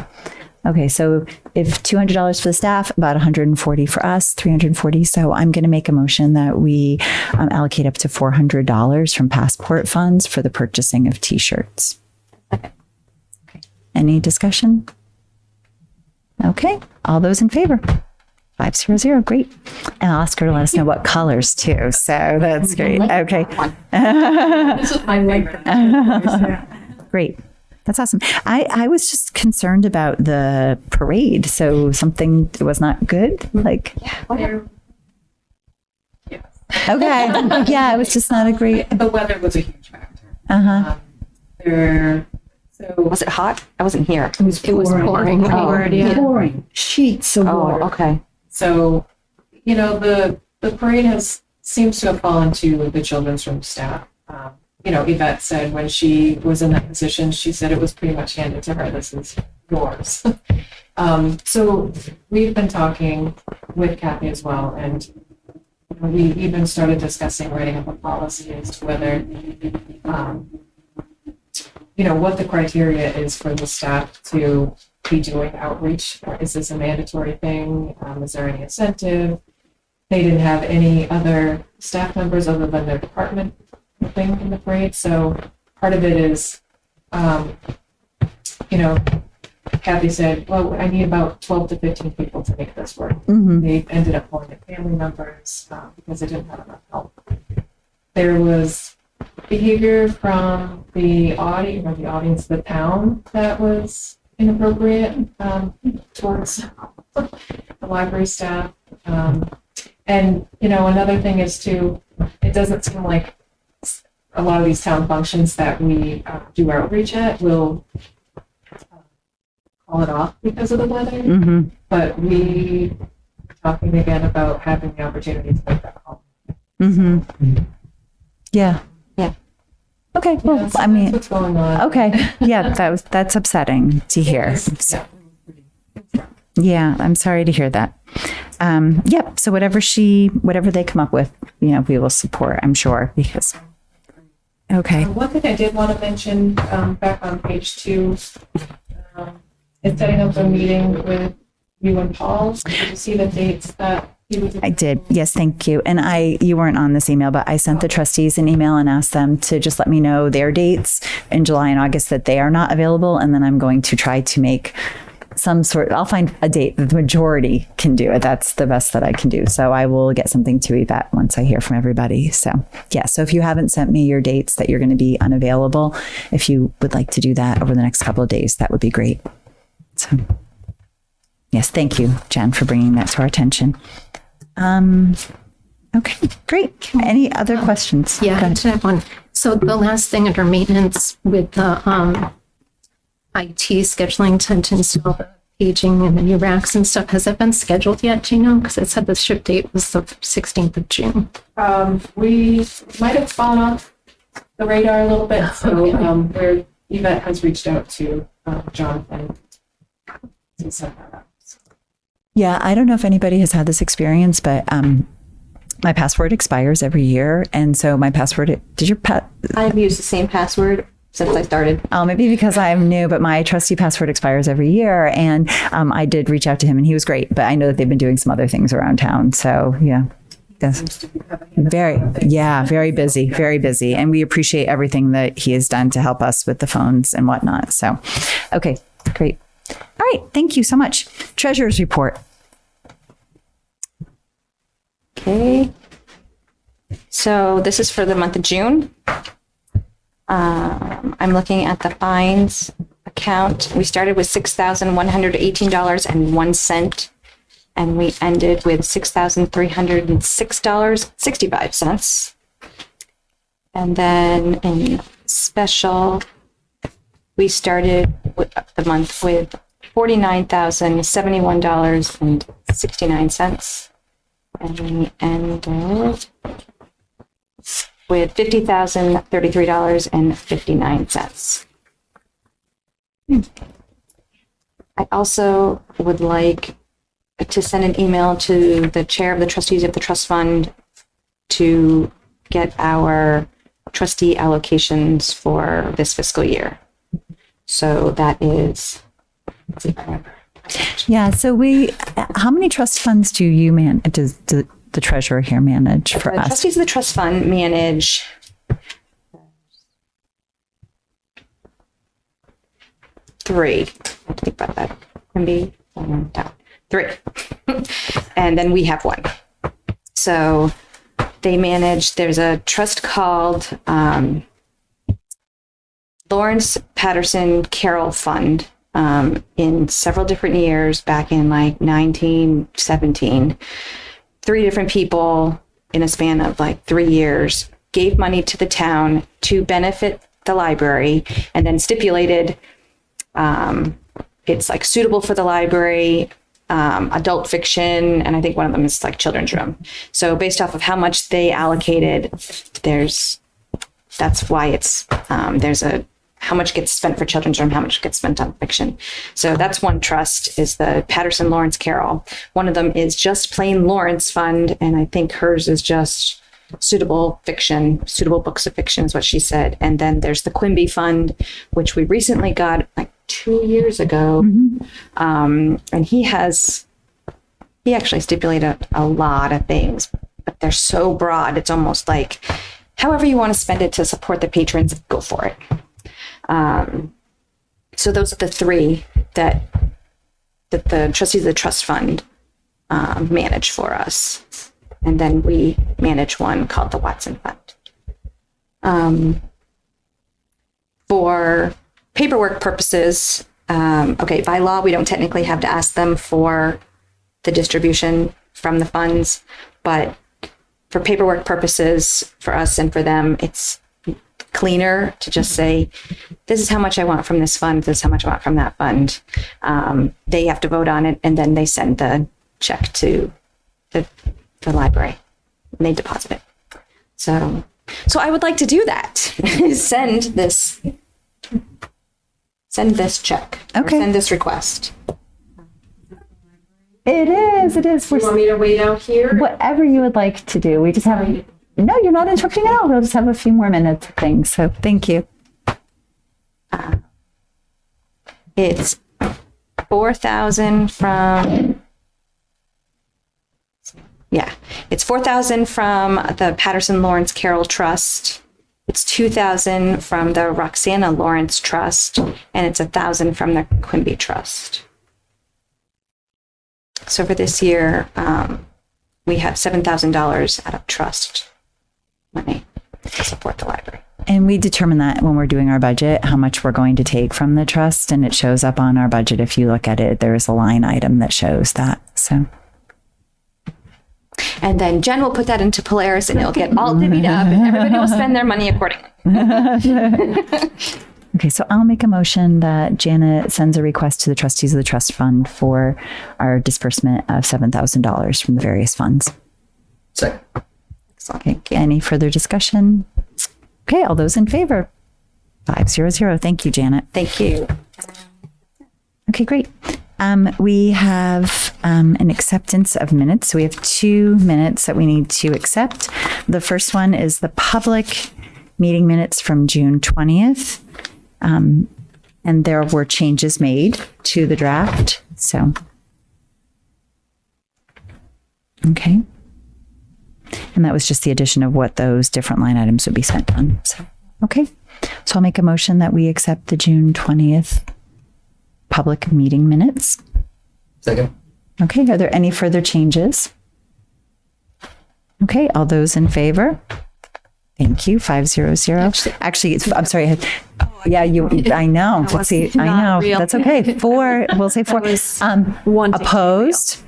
okay. So if $200 for the staff, about $140 for us, $340. So I'm going to make a motion that we allocate up to $400 from passport funds for the purchasing of t-shirts. Okay. Any discussion? Okay. All those in favor? 500. Great. And I'll ask her to let us know what colors too. So that's great. Okay. This is my favorite. Great. That's awesome. I was just concerned about the parade. So something was not good. Like, They're- okay. Yeah, it was just not a great. The weather was a huge factor. Uh-huh. So Was it hot? I wasn't here. It was pouring. Pouring sheets of water. Oh, okay. So, the parade seems to have fallen to the children's room staff. Yvette said when she was in that position, she said it was pretty much handed to her. This is yours. So we've been talking with Kathy as well, and we even started discussing writing up a policy as to whether, what the criteria is for the staff to be doing outreach. Is this a mandatory thing? Is there any incentive? They didn't have any other staff members other than their department thing in the parade. So part of it is you know, Kathy said, well, I need about 12 to 15 people to make this work. Mhm. They ended up pulling in family members because they didn't have enough help. There was behavior from the audience of the town that was inappropriate towards the library staff. And, you know, another thing is too, it doesn't seem like a lot of these town functions that we do outreach at will call it off because of the weather. Mhm. But we are talking again about having the opportunity to make that call. Mhm. Yeah. Yeah. Okay. Well, Yeah, so I mean, that's what's going on. okay. Yeah, that's upsetting to hear. Yeah. Yeah, I'm sorry to hear that. Yep. So whatever they come up with, you know, we will support, I'm sure, because. Okay. One thing I did want to mention back on page 2 is setting up a meeting with you and Paul. Did you see the dates that he was? I did. Yes, thank you. And you weren't on this email, but I sent the trustees an email and asked them to just let me know their dates in July and August that they are not available. And then I'm going to try to make I'll find a date that the majority can do it. That's the best that I can do. So I will get something to Yvette once I hear from everybody. So yeah, so if you haven't sent me your dates that you're going to be unavailable, if you would like to do that over the next couple of days, that would be great. So yes, thank you, Jen, for bringing that to our attention. Okay, great. Any other questions? Yeah, Go I ahead. just have one. So the last thing under maintenance with the IT scheduling to install the paging and the new racks and stuff, has that been scheduled yet, do you know? Because it said the ship date was the 16th of June. We might have fallen off the radar a little bit. So where Yvette has reached out to Jonathan to set that up. Yeah, I don't know if anybody has had this experience, but my password expires every year. And so my password, I've used the same password since I started. maybe because I'm new, but my trustee password expires every year. And I did reach out to him and he was great, but I know that they've been doing some other things around town. So yeah, that's very busy, very busy. And we appreciate everything that he has done to help us with the phones and whatnot. So, okay, great. All right. Thank you so much. Treasurer's report. Okay. So this is for the month of June. I'm looking at the fines account. We started with $6,118.01, and we ended with $6,306.65. And then in special, we started the month with $49,071.69. And we ended with $50,033.59. I also would like to send an email to the chair of the trustees of the trust fund to get our trustee allocations for this fiscal year. So that is, let's see if I remember. Yeah. So how many trust funds do you does the treasurer here manage for The us? trustees of the trust fund manage 3. I have to think about that. Can be 3. And then we have 1. So they manage, there's a trust called Lawrence Patterson Carroll Fund. In several different years, back in like 1917, 3 different people in a span of like 3 years gave money to the town to benefit the library, and then stipulated it's like suitable for the library, adult fiction, and I think one of them is like children's room. So based off of how much they allocated, that's why it's there's how much gets spent for children's room, how much gets spent on fiction. So that's one trust, is the Patterson Lawrence Carroll. One of them is just plain Lawrence Fund, and I think hers is just suitable books of fiction is what she said. And then there's the Quimby Fund, which we recently got like 2 years ago. And he actually stipulated a lot of things, but they're so broad. It's almost like however you want to spend it to support the patrons, go for it. So those are the three that the trustees of the trust fund manage for us. And then we manage one called the Watson Fund. For paperwork purposes, by law, we don't technically have to ask them for the distribution from the funds, but for paperwork purposes, for us and for them, it's cleaner to just say, this is how much I want from this fund, this is how much I want from that fund. They have to vote on it, and then they send the check to the library, and they deposit it. So I would like to do that. Send this check. Or Okay. send this request. It is. You want me to wait out here? Whatever you would like to do. We just have, no, you're not interrupting at all. We'll just have a few more minutes of things. So thank you. It's 4,000 from, it's 4,000 from the Patterson Lawrence Carroll Trust. It's 2,000 from the Roxana Lawrence Trust, and it's 1,000 from the Quimby Trust. So for this year, we have $7,000 out of trust money to support the library. And we determine that when we're doing our budget, how much we're going to take from the trust. And it shows up on our budget. If you look at it, there's a line item that shows that. So. And then Jen will put that into Polaris, and it'll get all divvied up, and everybody will spend their money accordingly. Okay, so I'll make a motion that Janet sends a request to the trustees of the trust fund for our disbursement of $7,000 from the various funds. Second. Okay, any further discussion? Okay, all those in favor? 500. Thank you, Janet. Thank you. Okay, great. We have an acceptance of minutes. So we have 2 minutes that we need to accept. The first one is the public meeting minutes from June 20th. And there were changes made to the draft. So, okay. And that was just the addition of what those different line items would be spent on. So, okay. So I'll make a motion that we accept the June 20th public meeting minutes. Second. Okay. Are there any further changes? Okay. All those in favor? Thank you. 500. Actually, I'm sorry. Yeah, I know. Let's see. I know. real. That's okay. 4. We'll say 4. One to Opposed?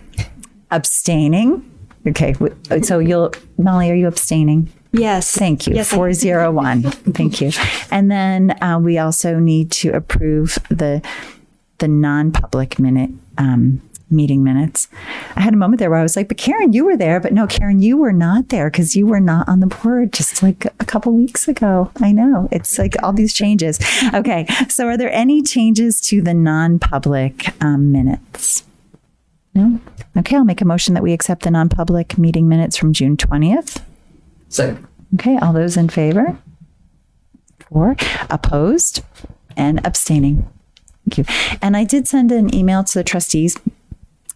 Abstaining? Okay. So Molly, are you abstaining? Yes. Thank you. Yes, I- 401. Thank you. And then we also need to approve the non-public meeting minutes. I had a moment there where I was like, but Karen, you were there. But no, Karen, you were not there because you were not on the board just like a couple weeks ago. I know. It's like all these changes. Okay. So are there any changes to the non-public minutes? No? Okay. I'll make a motion that we accept the non-public meeting minutes from June 20th. Second. Okay. All those in favor? 4. Opposed? And abstaining. Thank you. And I did send an email to the trustees.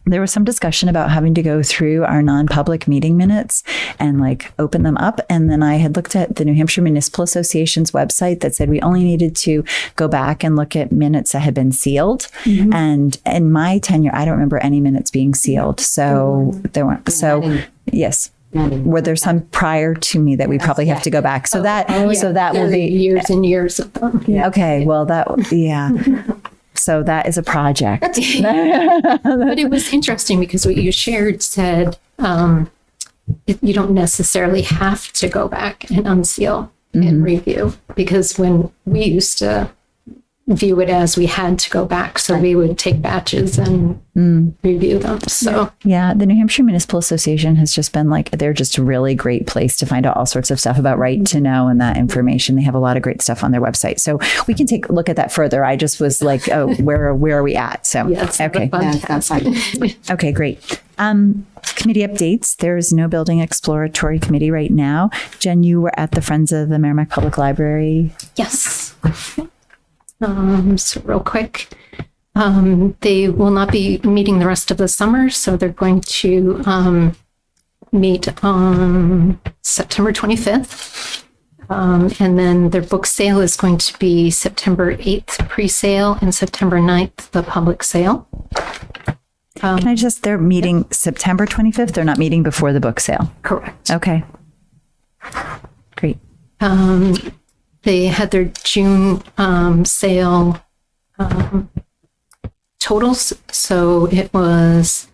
There was some discussion about having to go through our non-public meeting minutes and like open them up. And then I had looked at the New Hampshire Municipal Association's website that said we only needed to go back and look at minutes that had been sealed. And in my tenure, I don't remember any minutes being sealed. So there weren't. So yes. Were there some prior to me that we probably have to go back? So that will be years and years of them. Yeah. okay. Well, so that is a project. But it was interesting because what you shared said you don't necessarily have to go back and unseal and review, because when we used to view it as we had to go back, so we would take batches and review them. So Yeah, the New Hampshire Municipal Association has just been like, they're just a really great place to find out all sorts of stuff about right to know and that information. They have a lot of great stuff on their website. So we can take a look at that further. I just was like, oh, where are we at? So, yes, okay. That's fine. Okay, great. Committee updates. There's no building exploratory committee right now. Jen, you were at the Friends of the Merrimack Public Library. yes. So real quick, they will not be meeting the rest of the summer, so they're going to meet on September 25th. And then their book sale is going to be September 8th pre-sale and September 9th, the public sale. Can I just, they're meeting September 25th. They're not meeting before the book sale. Correct. Okay. Great. They had their June sale totals. So it was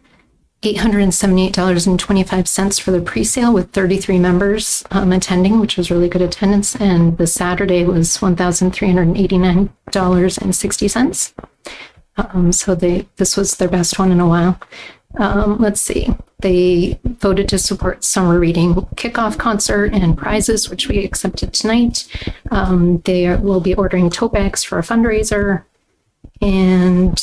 $878.25 for the pre-sale with 33 members attending, which was really good attendance. And the Saturday was $1,389.60. So this was their best one in a while. Let's see. They voted to support summer reading kickoff concert and prizes, which we accepted tonight. They will be ordering tote bags for a fundraiser, and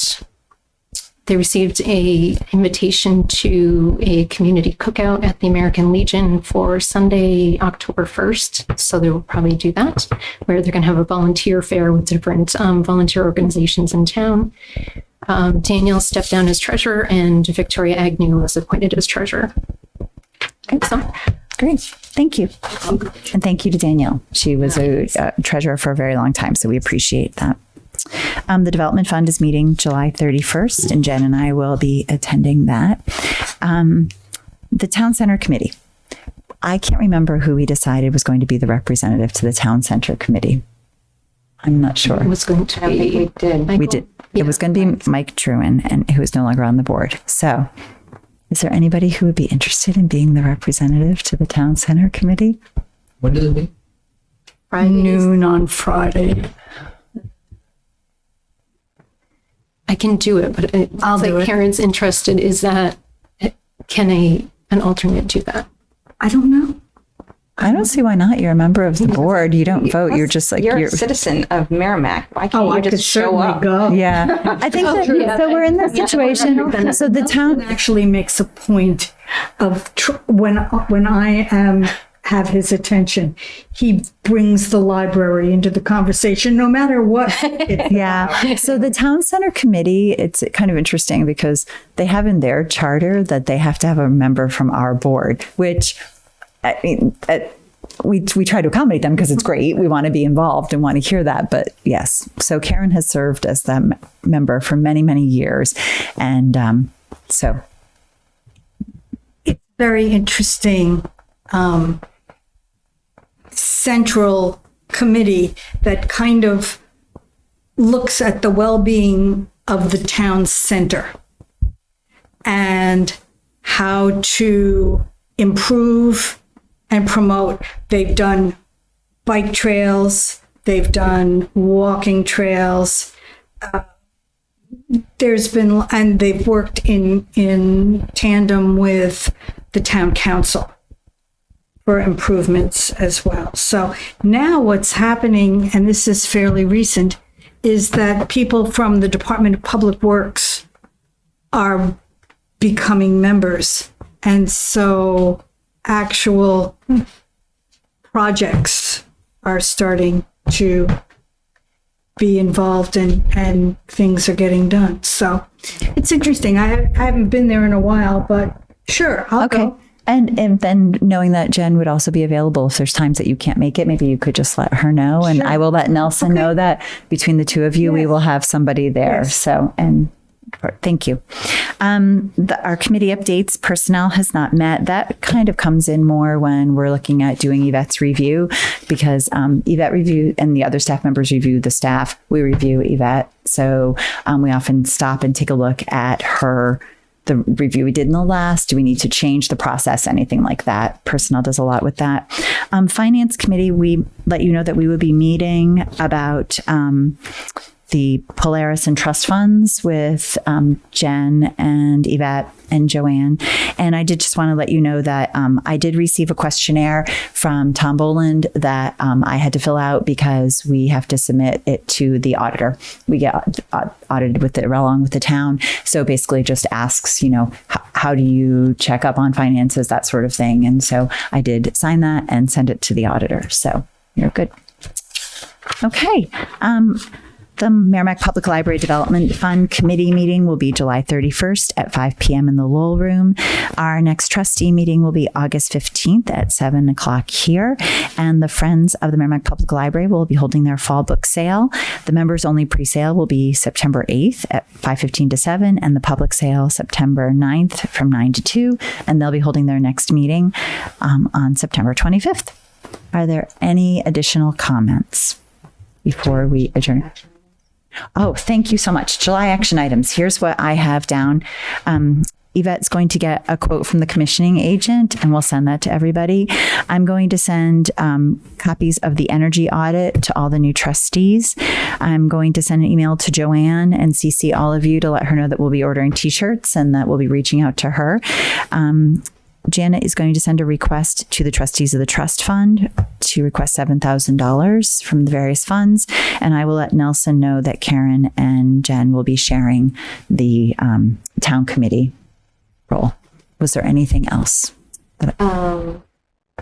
they received a invitation to a community cookout at the American Legion for Sunday, October 1st. So they will probably do that, where they're going to have a volunteer fair with different volunteer organizations in town. Daniel stepped down as treasurer, and Victoria Agnew was appointed as treasurer. So, Great. Thank you. And thank you to Danielle. She was a treasurer for a very long time, so we appreciate that. The Development Fund is meeting July 31st, and Jen and I will be attending that. The Town Center Committee. I can't remember who we decided was going to be the representative to the Town Center Committee. I'm not sure. it was going to I don't think be we did. Michael? We did. It was going to be Mike Druin, and who is no longer on the board. So is there anybody who would be interested in being the representative to the Town Center Committee? When does it meet? Fridays. Noon on Friday. I can do it, but it's I'll like do it. Karen's interested. Is that, can an alternate do that? I don't know. I don't see why not. You're a member of the board. You don't vote. You're just like You're a citizen of Merrimack. Why can't Oh, I you could just show certainly up? go. Yeah, I think that, so. We're in this situation. So the town, Actually makes a point of when I have his attention, he brings the library into the conversation, no matter what. yeah. So the Town Center Committee, it's kind of interesting because they have in their charter that they have to have a member from our board, which I mean, we try to accommodate them because it's great. We want to be involved and want to hear that. But yes, so Karen has served as the member for many, many years. And so. It's very interesting. Central committee that kind of looks at the well-being of the town center and how to improve and promote. They've done bike trails, they've done walking trails. And they've worked in tandem with the town council for improvements as well. So now what's happening, and this is fairly recent, is that people from the Department of Public Works are becoming members. And so actual projects are starting to be involved and things are getting done. So it's interesting. I haven't been there in a while, but sure, I'll go. And then knowing that Jen would also be available if there's times that you can't make it, maybe you could just let her know. And I will let Nelson know that between the two of you, we will have somebody there. So, and thank you. Our committee updates, personnel has not met. That kind of comes in more when we're looking at doing Yvette's review, because Yvette review and the other staff members review the staff. We review Yvette. So we often stop and take a look at the review we did in the last. Do we need to change the process? Anything like that. Personnel does a lot with that. Finance committee, we let you know that we would be meeting about the Polaris and trust funds with Jen and Yvette and Joanne. And I did just want to let you know that I did receive a questionnaire from Tom Boland that I had to fill out because we have to submit it to the auditor. We get audited with it along with the town. So basically just asks, how do you check up on finances, that sort of thing. And so I did sign that and send it to the auditor. So you're good. Okay. The Merrimack Public Library Development Fund Committee meeting will be July 31st at 5 p.m. in the Lowell Room. Our next trustee meeting will be August 15th at 7 o'clock here. And the Friends of the Merrimack Public Library will be holding their fall book sale. The members only pre-sale will be September 8th at 5:15 to 7, and the public sale September 9th from 9 to 2. And they'll be holding their next meeting on September 25th. Are there any additional comments before we adjourn? Oh, thank you so much. July action items. Here's what I have down. Yvette's going to get a quote from the commissioning agent, and we'll send that to everybody. I'm going to send copies of the energy audit to all the new trustees. I'm going to send an email to Joanne and CC all of you to let her know that we'll be ordering t-shirts and that we'll be reaching out to her. Janet is going to send a request to the trustees of the trust fund to request $7,000 from the various funds. And I will let Nelson know that Karen and Jen will be sharing the town committee role. Was there anything else?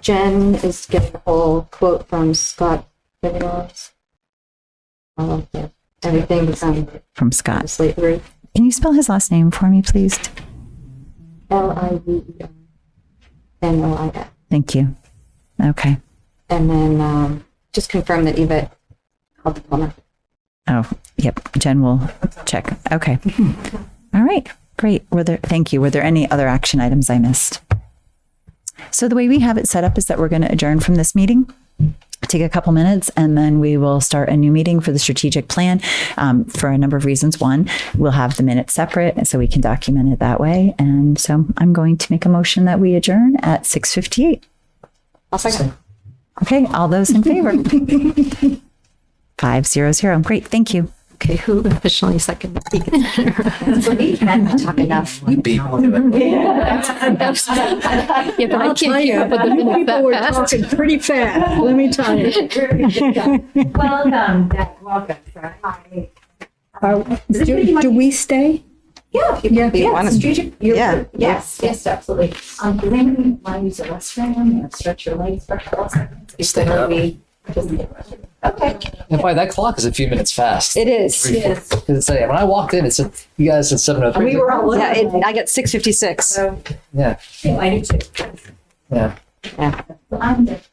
Jen is getting a whole quote from Scott Vinales. Everything From Scott. Slate through. Can you spell his last name for me, please? LiveNOIS. Thank you. Okay. And then just confirm that Yvette called the plumber. Oh, yep. Jen will check. Okay. All right. Great. Thank you. Were there any other action items I missed? So the way we have it set up is that we're going to adjourn from this meeting, take a couple minutes, and then we will start a new meeting for the strategic plan for a number of reasons. One, we'll have the minutes separate so we can document it that way. And so I'm going to make a motion that we adjourn at 6:58. I'll second. Okay. All those in favor? 500. Great. Thank you. Okay, who officially seconded? Talk enough. You beat me to it. Yeah, but I can't keep up with the minutes People that were fast. talking pretty fast, let me tell you. Welcome. Do we stay? Yeah. Yes, absolutely. Does anybody want to use the restroom or stretch your legs for a couple seconds? Stay up. Okay. And boy, that clock is a few minutes fast. It is. Yes. Because when I walked in, it said you guys said 7:03. We were all Yeah, I got 6:56. Yeah. I do too. Yeah. So I'm the nice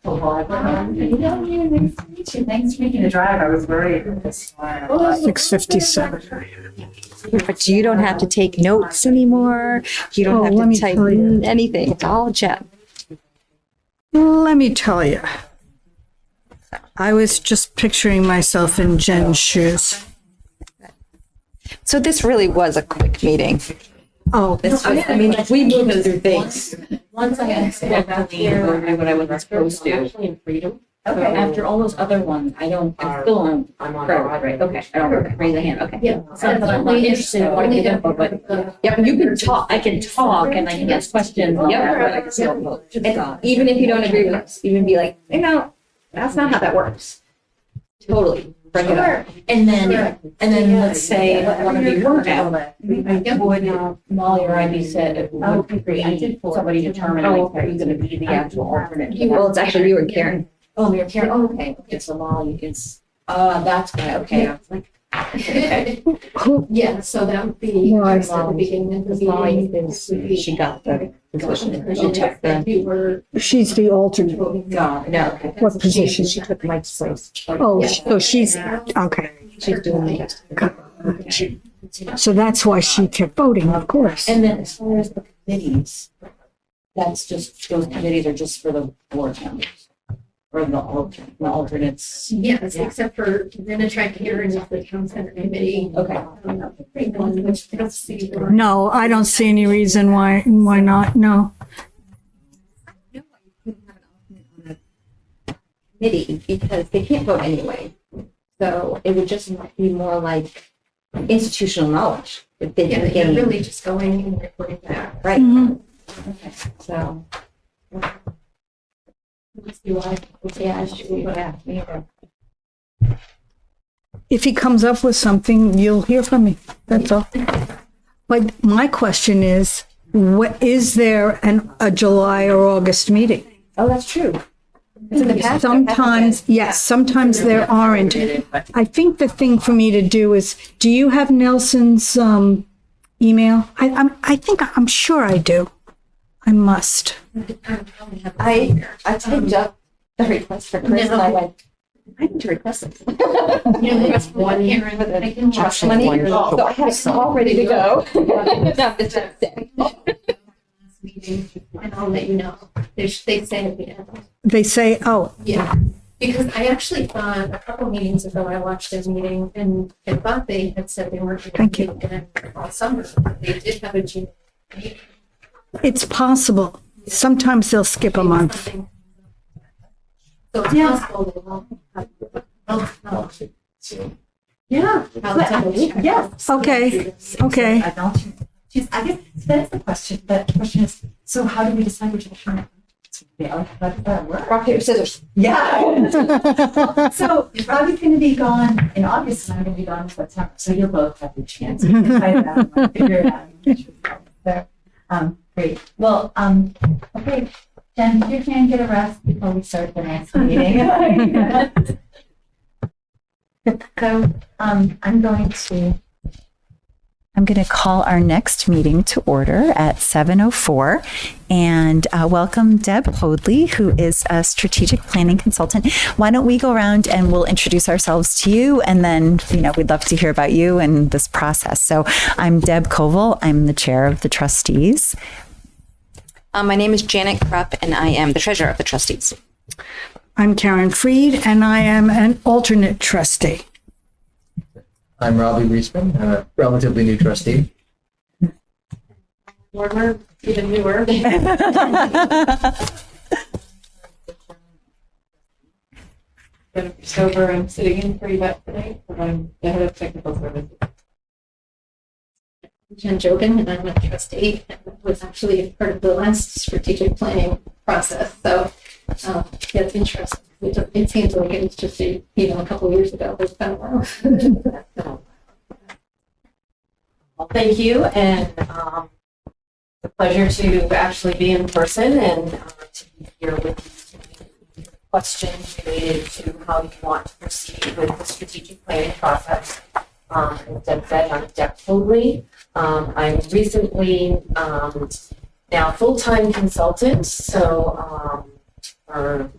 to meet you. Thanks for making the drive. I was worried. 6:57. But you don't have to take notes anymore. You don't Oh, let have me to type tell you. anything. It's all Jen. Let me tell you. I was just picturing myself in Jen's shoes. So this really was a quick meeting. Oh, I mean, we move through things. Once I understand that, do what I wasn't supposed to. Actually in freedom. Okay, after all those other ones, I still on. I'm on. Right, okay, I don't raise a hand, okay. Yeah. So I'm not interested in what you get info, but Yeah, you can talk, I can talk and I can ask questions. and Yeah. but I can still vote. And even if you don't agree with us, even be like, that's not how that works. Totally. Bring it up. And then let's say one of you weren't out. Would Molly or I be said, oh, great, I did somebody determine like who's gonna be the actual alternate. Well, it's actually you and Karen. Oh, you're Karen, oh, okay, so Molly is, that's why, okay, I was like. Okay. Yeah, so that would be Well, I at the beginning of the Molly meeting. is, she got the position. She took the- You were. she's the alternate. No, okay. What position? She took Mike's place. Oh, so she's, okay. She's doing the. So that's why she kept voting, of course. And then as far as the committees, that's just, those committees are just for the board members. Or the alternates. Yes, except for, we're gonna try Karen with the town center committee. Okay. Which I don't see. No, I don't see any reason why not, no. Committee, because they can't vote anyway. So it would just be more like institutional knowledge. If they Yeah, didn't you're gain, really just going and reporting back. right? Mhm. So. If he comes up with something, you'll hear from me. That's all. But my question is, what, is there a July or August meeting? Oh, that's true. Sometimes, yes, sometimes there aren't. I think the thing for me to do is, do you have Nelson's email? I'm sure I do. I must. I typed up the request for Chris and I went, I need to request it. One year For the trust money, so I had it all ready to go. And I'll let you know. They say at the end. They say, oh, Yeah, because I actually thought a couple meetings ago, I watched their meeting and I thought they had said they weren't going Thank to you. meet again all summer. They did have a June meeting. it's possible. Sometimes they'll skip a month. So it's possible they won't have. Yeah. Yes. Okay, okay. I guess that's the question. But the question is, so how do we decide which alternate? How does that work? Rock, paper, scissors. Yeah. So Robbie's going to be gone in August, and I'm going to be gone in September. So you'll both have the chance. You can decide that and figure it out. So, great. Well, okay, Jen, you can get a rest before we start the next meeting. So, I'm going to call our next meeting to order at 7:04 and welcome Deb Hoadley, who is a strategic planning consultant. Why don't we go around and we'll introduce ourselves to you, and then, we'd love to hear about you and this process. So I'm Deb Koval. I'm the chair of the trustees. My name is Janet Krupp and I am the treasurer of the trustees. I'm Karen Freed and I am an alternate trustee. I'm Robbie Reisman. I'm a relatively new trustee. Warmer, even newer. Sober, I'm sitting in for Yvette today, but I'm the head of technical services. Jen Jobin, and I'm a trustee, and was actually part of the last strategic planning process. So, yeah, it's interesting. It seems like it was just a couple of years ago, but it's been a while. Well, thank you, and a pleasure to actually be in person and to be here with you. Questions related to how you want to proceed with the strategic planning process. As Deb said, I'm Deb Hoadley. I'm recently now full-time consultant, so for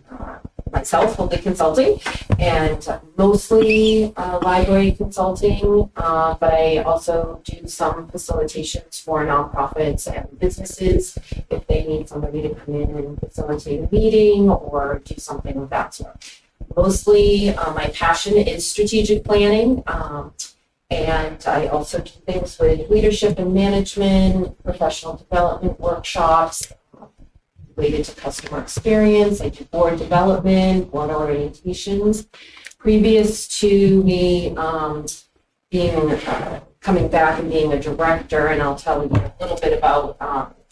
myself, Hoadley Consulting, and mostly library consulting, but I also do some facilitations for nonprofits and businesses if they need somebody to come in and facilitate a meeting or do something of that sort. Mostly, my passion is strategic planning, and I also do things with leadership and management, professional development workshops, related to customer experience. I do board development, board orientations. Previous to me being coming back and being a director, and I'll tell you a little bit about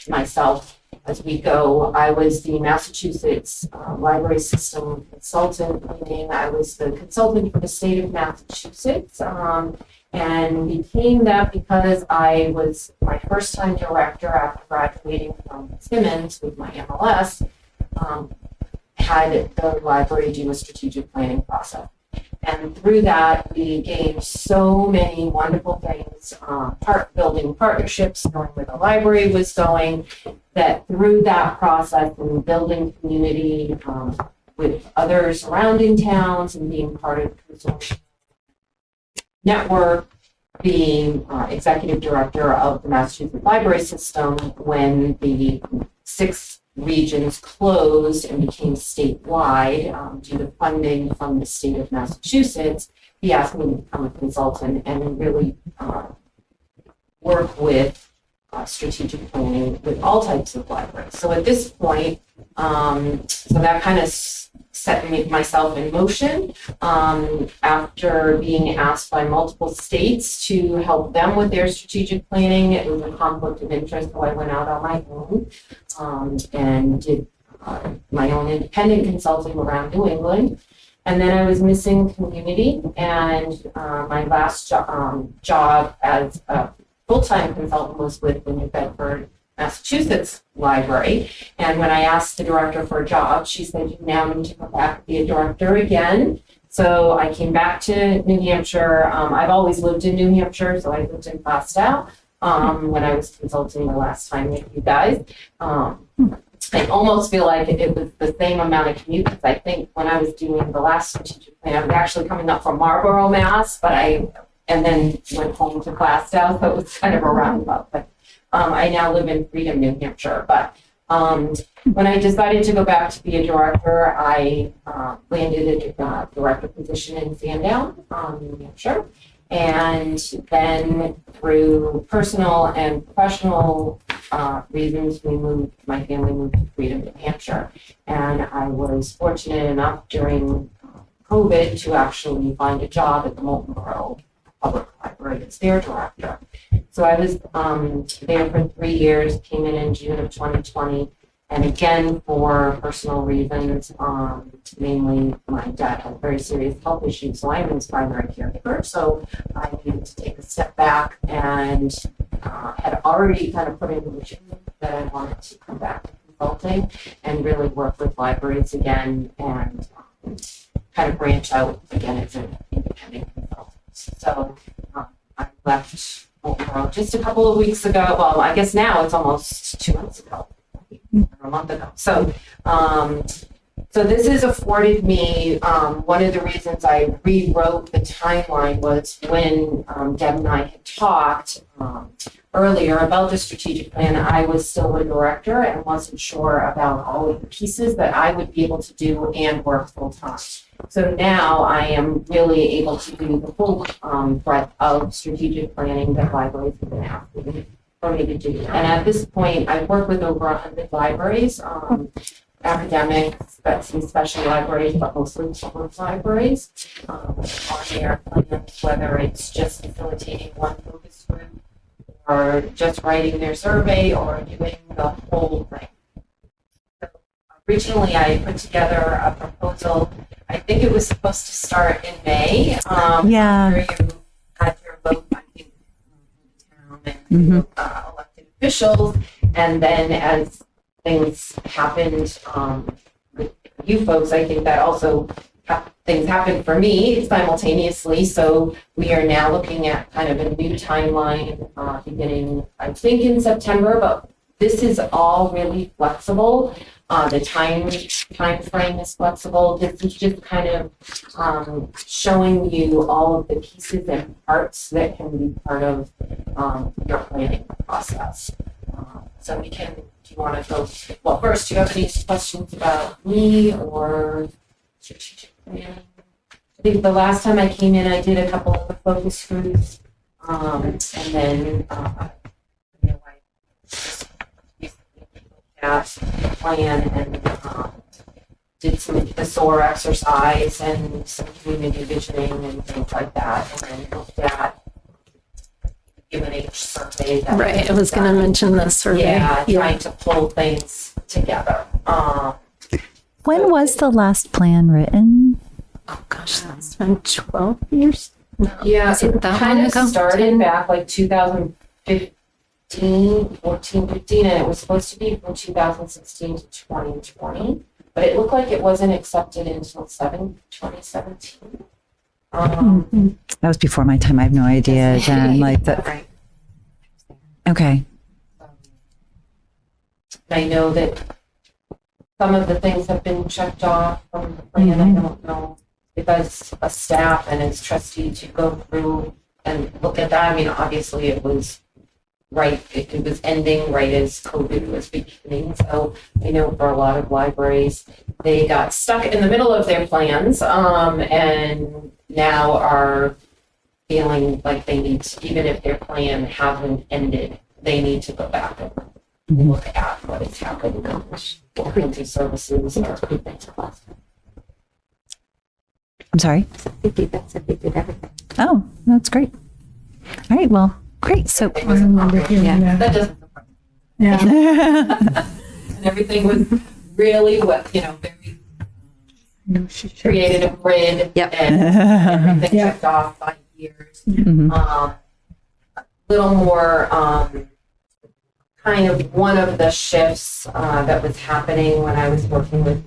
myself as we go. I was the Massachusetts library system consultant, meaning I was the consultant for the state of Massachusetts, and became that because I was my first time director after graduating from Simmons with my MLS, had the library do a strategic planning process. And through that, we gained so many wonderful things, building partnerships, knowing where the library was going, that through that process and building community with other surrounding towns and being part of the consortium network, being executive director of the Massachusetts Library System when the 6 regions closed and became statewide due to funding from the state of Massachusetts, he asked me to become a consultant and really work with strategic planning with all types of libraries. So at this point, so that kind of set myself in motion after being asked by multiple states to help them with their strategic planning. It was a conflict of interest, so I went out on my own and did my own independent consulting around New England. And then I was missing community, and my last job as a full-time consultant was with the New Bedford Massachusetts library. And when I asked the director for a job, she said, you now need to go back and be a director again. So I came back to New Hampshire. I've always lived in New Hampshire, so I lived in Plastow when I was consulting the last time with you guys. I almost feel like it was the same amount of commute, because I think when I was doing the last strategic plan, I was actually coming up from Marlborough, Mass, and then went home to Plastow, so it was kind of a roundabout. But I now live in Freedom, New Hampshire. But when I decided to go back to be a director, I landed a director position in Sandown, New Hampshire. And then through personal and professional reasons, my family moved to Freedom, New Hampshire. And I was fortunate enough during COVID to actually find a job at the Molten Borough Public Library as their director. So I was there for 3 years, came in June of 2020. And again, for personal reasons, mainly my dad had very serious health issues, so I'm his primary caregiver. So I needed to take a step back, and had already kind of put in the vision that I wanted to come back to consulting and really work with libraries again, and kind of branch out again as an independent consultant. So I left Oakborough just a couple of weeks ago. Well, I guess now it's almost 2 months ago. A month ago. So, so this has afforded me, one of the reasons I rewrote the timeline was when Deb and I had talked earlier about the strategic plan. I was still a director and wasn't sure about all of the pieces that I would be able to do and work full time. So now I am really able to do the full breadth of strategic planning that libraries have been asking for me to do. And at this point, I work with over 100 libraries, academic, some special libraries, but mostly children's libraries, on their plans, whether it's just facilitating one focus group, or just writing their survey, or doing the whole thing. So originally, I put together a proposal. I think it was supposed to start in May. Yeah. After you had your vote, I think, and elected officials, and then as things happened with you folks, I think that also things happened for me simultaneously. So we are now looking at kind of a new timeline beginning, I think, in September. But this is all really flexible. The time frame is flexible. This is just kind of showing you all of the pieces and parts that can be part of your planning process. So we can, do you want to go, well, first, do you have any questions about me or strategic planning? I think the last time I came in, I did a couple of the focus groups, and then I just recently looked at the plan and did some of the SOAR exercise and some community visioning and things like that, and then looked at UNH survey. That Right, I was going to mention the survey. Yeah, trying to pull things together. When was the last plan written? Oh gosh, that's been 12 years. No, Yeah, was it it that kind long of ago? started back like 2015, 14, 15, and it was supposed to be from 2016 to 2020, but it looked like it wasn't accepted until 2017. That was before my time. I have no idea. Then, like that. Right. Okay. I know that some of the things have been checked off from the plan. I don't know if as a staff and as trustee to go through and look at that. I mean, obviously it was right, it was ending right as COVID was beginning. So I know for a lot of libraries, they got stuck in the middle of their plans and now are feeling like they need to, even if their plan hasn't ended, they need to go back and look at what is happening, what kinds of services are. I'm sorry. That's it. They did everything. Oh, that's great. All right. Well, great. So, It was appropriate. Yeah. That doesn't, Yeah. and everything was really well, very created a grid. Yep. And everything Yeah. checked off 5 years. Mhm. A little more kind of one of the shifts that was happening when I was working with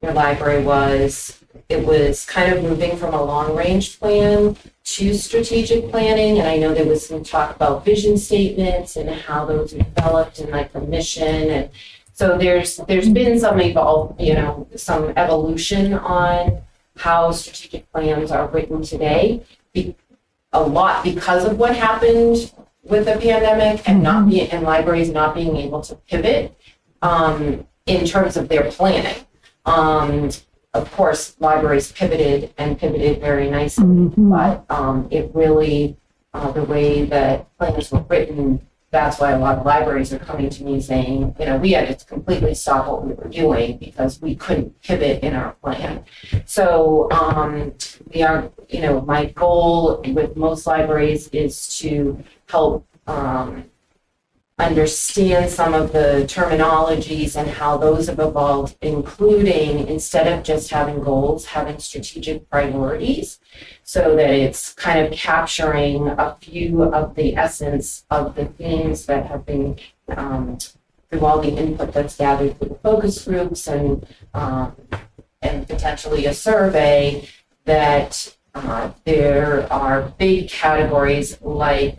your library was it was kind of moving from a long range plan to strategic planning. And I know there was some talk about vision statements and how those are developed and like the mission. And so there's been some some evolution on how strategic plans are written today. A lot because of what happened with the pandemic and and libraries not being able to pivot in terms of their planning. Of course, libraries pivoted very nicely, but it really, the way that plans were written, that's why a lot of libraries are coming to me saying, we had to completely stop what we were doing because we couldn't pivot in our plan. So we are, my goal with most libraries is to help understand some of the terminologies and how those have evolved, including, instead of just having goals, having strategic priorities, so that it's kind of capturing a few of the essence of the themes that have been through all the input that's gathered through the focus groups and potentially a survey, that there are big categories like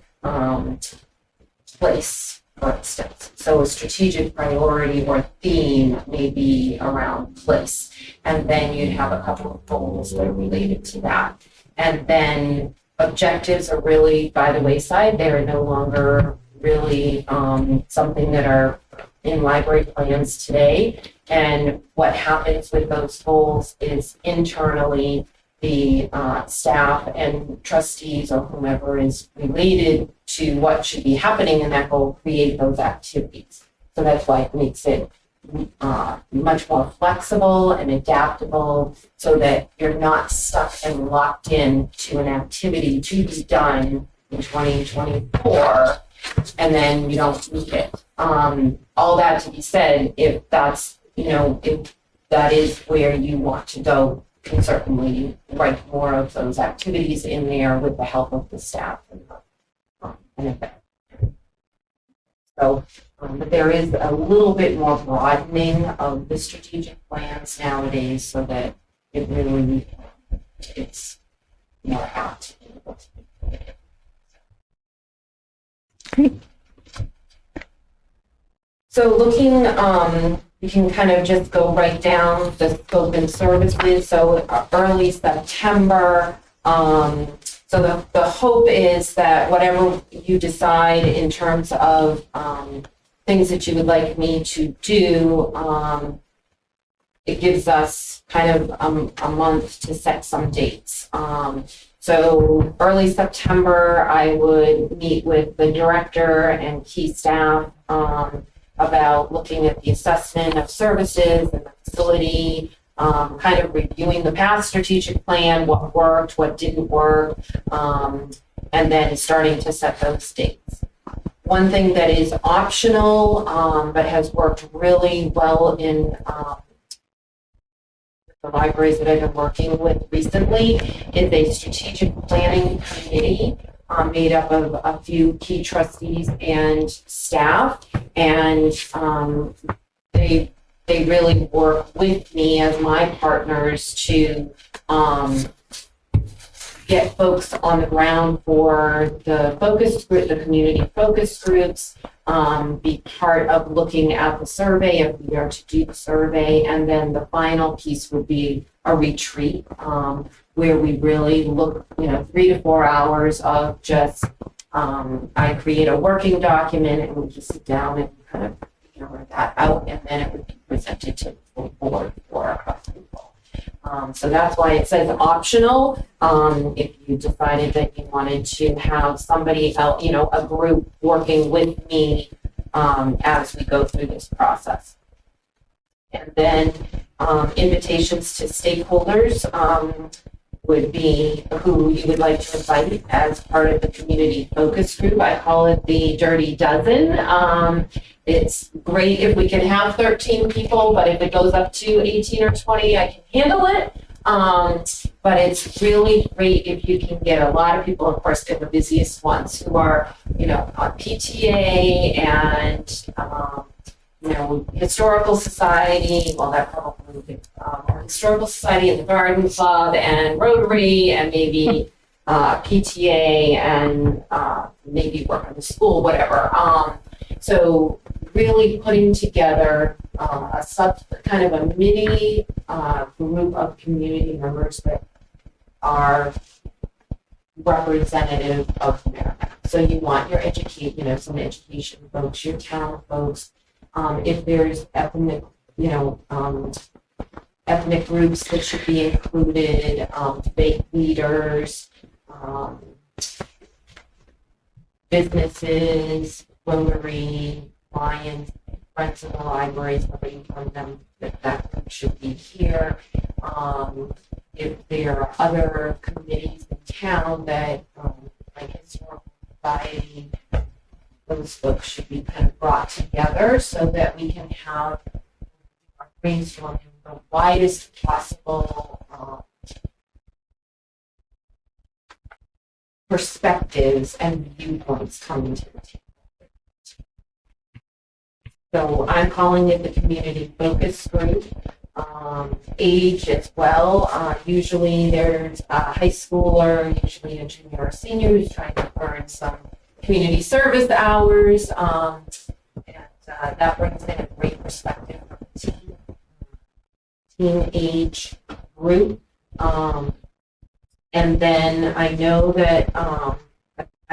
place, for instance. So a strategic priority or theme may be around place. And then you'd have a couple of goals that are related to that. And then objectives are really by the wayside. They're no longer really something that are in library plans today. And what happens with those goals is internally the staff and trustees or whomever is related to what should be happening in that goal create those activities. So that's why it makes it much more flexible and adaptable so that you're not stuck and locked in to an activity to be done in 2024 and then you don't meet it. All that to be said, if that's, if that is where you want to go, can certainly write more of those activities in there with the help of the staff and so, but there is a little bit more broadening of the strategic plans nowadays so that it really it's more apt. Great. So looking, you can kind of just go right down the scope and services. So early September. So the hope is that whatever you decide in terms of things that you would like me to do, it gives us kind of a month to set some dates. So early September, I would meet with the director and key staff about looking at the assessment of services and the facility, kind of reviewing the past strategic plan, what worked, what didn't work, and then starting to set those dates. One thing that is optional, but has worked really well in the libraries that I've been working with recently is a strategic planning committee made up of a few key trustees and staff, and they really work with me as my partners to get folks on the ground for the focus group, the community focus groups, be part of looking at the survey if we are to do the survey, and then the final piece would be a retreat where we really look, 3 to 4 hours of just, I create a working document and we just sit down and kind of figure that out, and then it would be presented to the board for approval. So that's why it says optional. If you decided that you wanted to have somebody else, a group working with me as we go through this process. And then invitations to stakeholders would be who you would like to invite as part of the community focus group. I call it the Dirty Dozen. It's great if we can have 13 people, but if it goes up to 18 or 20, I can handle it. But it's really great if you can get a lot of people, of course, they're the busiest ones who are, on PTA and, historical society, well, that probably would be, historical society and the garden club and Rotary and maybe PTA and maybe work on the school, whatever. So really putting together kind of a mini group of community members that are representative of America. So you want your some education folks, your town folks. If there's ethnic groups that should be included, faith leaders, businesses, Rotary, Lions, Friends of the Library, somebody from them that group should be here. If there are other committees in town that, like Historical Society, those folks should be kind of brought together so that we can have our brainstorming the widest possible perspectives and viewpoints coming to the table. So I'm calling it the community focus group. Age as well. Usually there's a high schooler, usually a junior or senior who's trying to earn some community service hours. And that brings in a great perspective from the teen age group. And then I know that I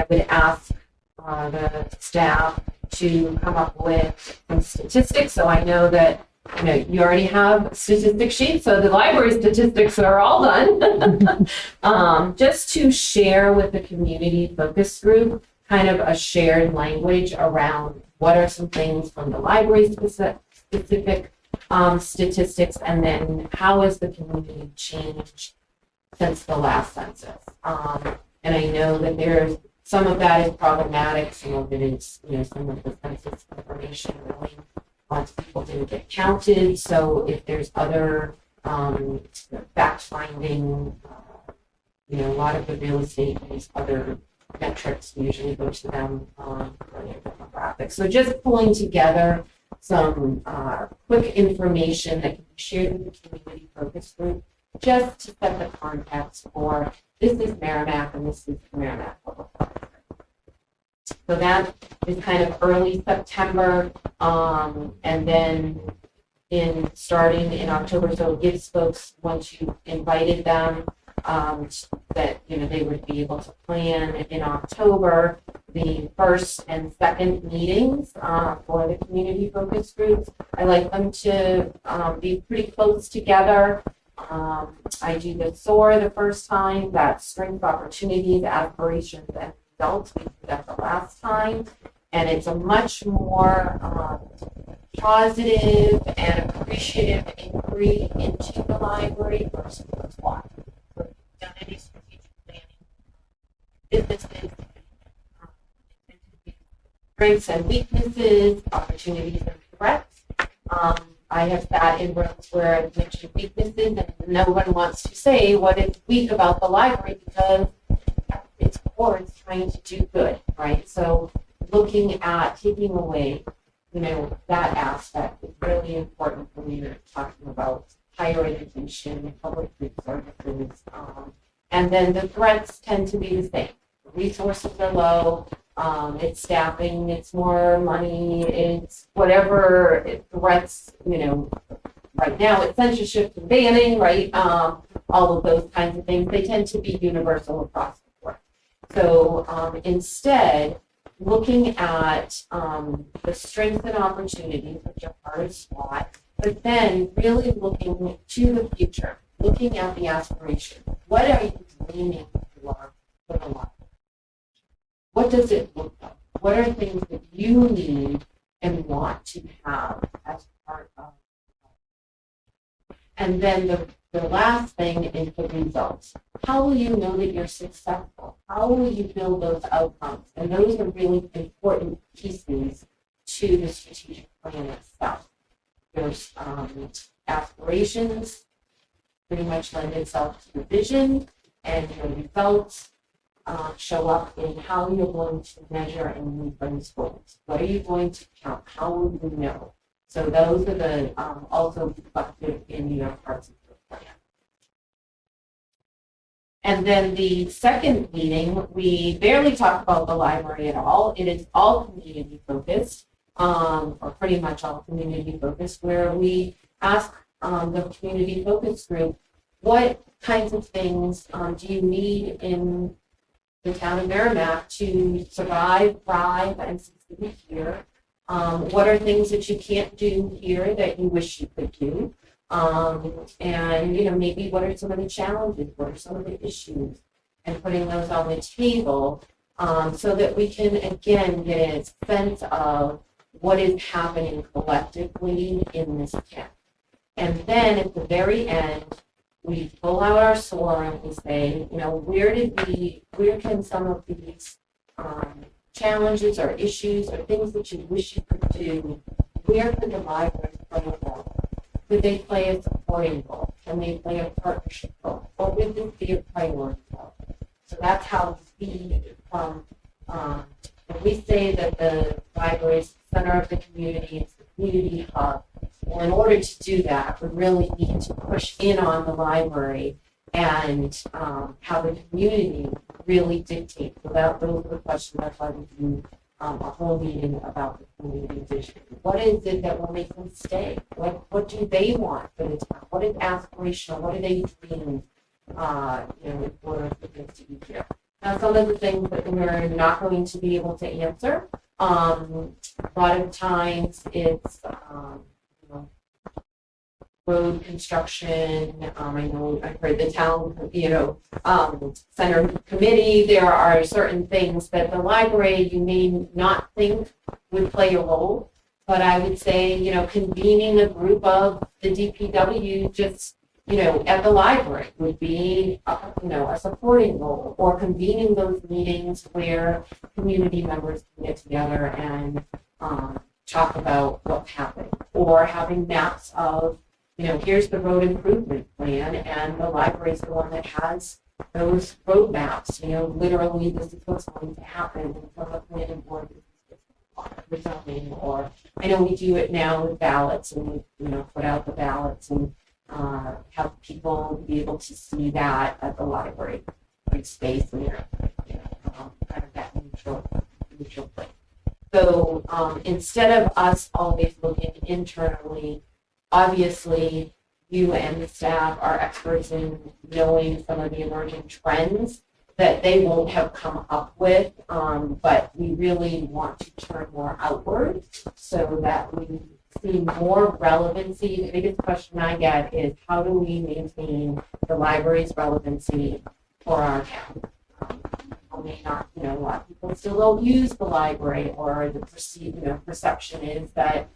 would ask the staff to come up with some statistics. So I know that you already have statistic sheets, so the library statistics are all done. Just to share with the community focus group, kind of a shared language around what are some things from the library specific statistics, and then how has the community changed since the last census. And I know that there's some of that is problematic, some of it is, some of the census information really lots of people didn't get counted. So if there's other fact finding, a lot of the real estate and these other metrics usually go to them for their demographics. So just pulling together some quick information that can be shared with the community focus group, just to set the context for this is Merrimack and this is Merrimack Public Library. So that is kind of early September, and then starting in October. So it gives folks, once you invited them, that they would be able to plan in October the first and second meetings for the community focus groups. I like them to be pretty close together. I do the SOAR the first time, that's strengths, opportunities, aspirations, and results. We did that the last time, and it's a much more positive and appreciative inquiry into the library versus why. So if you've done any strategic planning, businesses, strengths and weaknesses, opportunities and threats. I have sat in rooms where I've mentioned weaknesses and no one wants to say what is weak about the library because its core is trying to do good, right? So looking at taking away, that aspect is really important when you're talking about higher education, public food services. And then the threats tend to be the same. Resources are low. It's staffing, it's more money, it's whatever threats, right now it's censorship and banning, right? All of those kinds of things, they tend to be universal across the board. So instead, looking at the strengths and opportunities, which are part of SWOT, but then really looking to the future, looking at the aspirations. What are you dreaming for the life? What does it look like? What are things that you need and want to have as part of it? And then the last thing is the results. How will you know that you're successful? How will you build those outcomes? And those are really important pieces to the strategic plan itself. There's aspirations, pretty much lend itself to the vision and your results show up in how you're going to measure and meet those goals. What are you going to count? How will you know? So those are the also reflected in your parts of the plan. And then the second meeting, we barely talk about the library at all. It is all community focused, or pretty much all community focused, where we ask the community focus group, what kinds of things do you need in the town of Merrimack to survive, thrive, and succeed here? What are things that you can't do here that you wish you could do? And, you know, maybe what are some of the challenges? What are some of the issues? And putting those on the table so that we can, again, get a sense of what is happening collectively in this town. And then at the very end, we pull out our sword and we say, you know, where can some of these challenges or issues or things that you wish you could do, where could the library play a role? Could they play a supporting role? Can they play a partnership role? Or would this be a priority role? So that's how we when we say that the library is the center of the community, it's the community hub. Well, in order to do that, we really need to push in on the library and have the community really dictate. So those are the questions that's why we do a whole meeting about the community vision. What is it that will make them stay? What do they want for the town? What is aspirational? What do they dream? You know, in order for things to be here. Now, some of the things that we're not going to be able to answer. A lot of times it's you know, road construction. I know I've heard the town, you know, center committee. There are certain things that the library you may not think would play a role, but I would say, you know, convening a group of the DPW just, you know, at the library would be, you know, a supporting role, or convening those meetings where community members can get together and talk about what's happening, or having maps of, you know, here's the road improvement plan, and the library is the one that has those road maps. You know, literally, this is what's going to happen from the planning board, the zoning, or I know we do it now with ballots, and we, you know, put out the ballots and have people be able to see that at the library, like space and you know, kind of that neutral place. So instead of us always looking internally, obviously you and the staff are experts in knowing some of the emerging trends that they won't have come up with, but we really want to turn more outward so that we see more relevancy. The biggest question I get is, how do we maintain the library's relevancy for our town? May not, you know, a lot of people still don't use the library, or the perception is that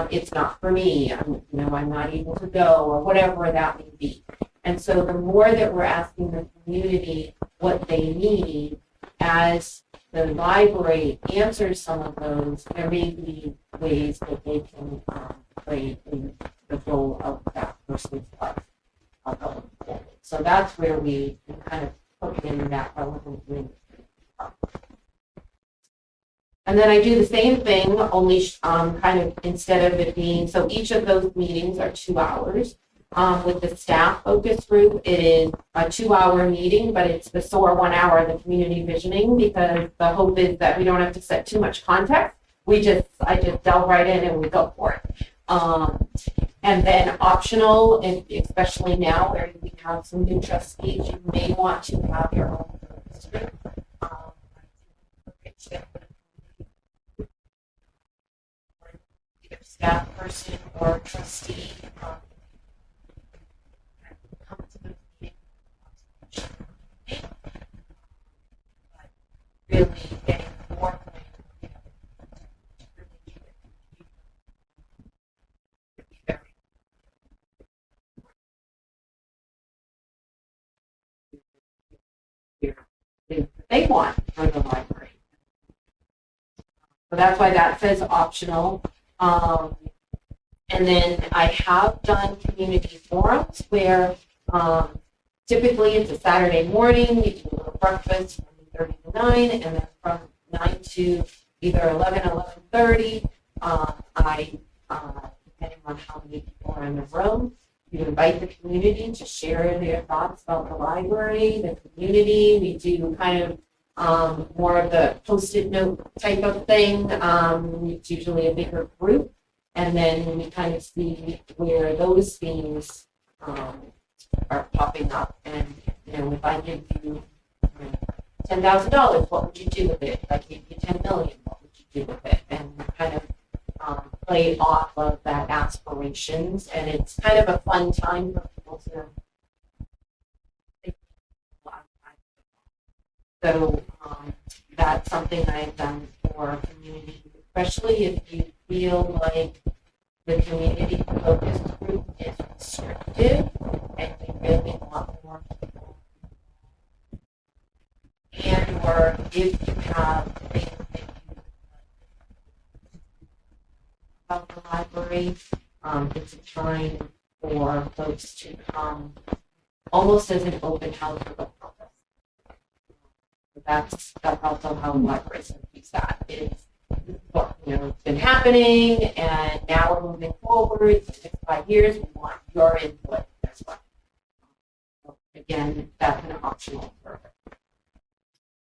it's not for me. I'm not able to go, or whatever that may be. And so the more that we're asking the community what they need, as the library answers some of those, there may be ways that they can play in the role of that person's life going forward. So that's where we can kind of put in that relevant link. And then I do the same thing, only kind of instead of it being, so each of those meetings are 2 hours. With the staff focus group, it is a 2-hour meeting, but it's the SOAR 1 hour, the community visioning, because the hope is that we don't have to set too much context. I just delve right in and we go for it. And then optional, especially now where we have some new trustees, you may want to have your own focus group. Either staff person or trustee come to the meeting. Really getting more they want for the library. So that's why that says optional. And then I have done community forums where Typically, it's a Saturday morning. You do a little breakfast from 8:30 to 9, and then from 9 to either 11, 11:30. Depending on how many people are in the room, you invite the community to share their thoughts about the library, the community. We do kind of more of the post-it note type of thing. It's usually a bigger group. And then we kind of see where those themes are popping up. And, if I give you $10,000, what would you do with it? If I gave you $10 million, what would you do with it? And kind of play off of that aspirations. And it's kind of a fun time for people to think a lot of time. So that's something I've done for community, especially if you feel like the community focus group is restrictive and we really want more people. And or if you have things that you about the library, it's a time for folks to come almost as an open house with a purpose. That's also how libraries use that. It's it's been happening, and now we're moving forward. For the next 5 years, we want your input as well. So again, that's an optional service.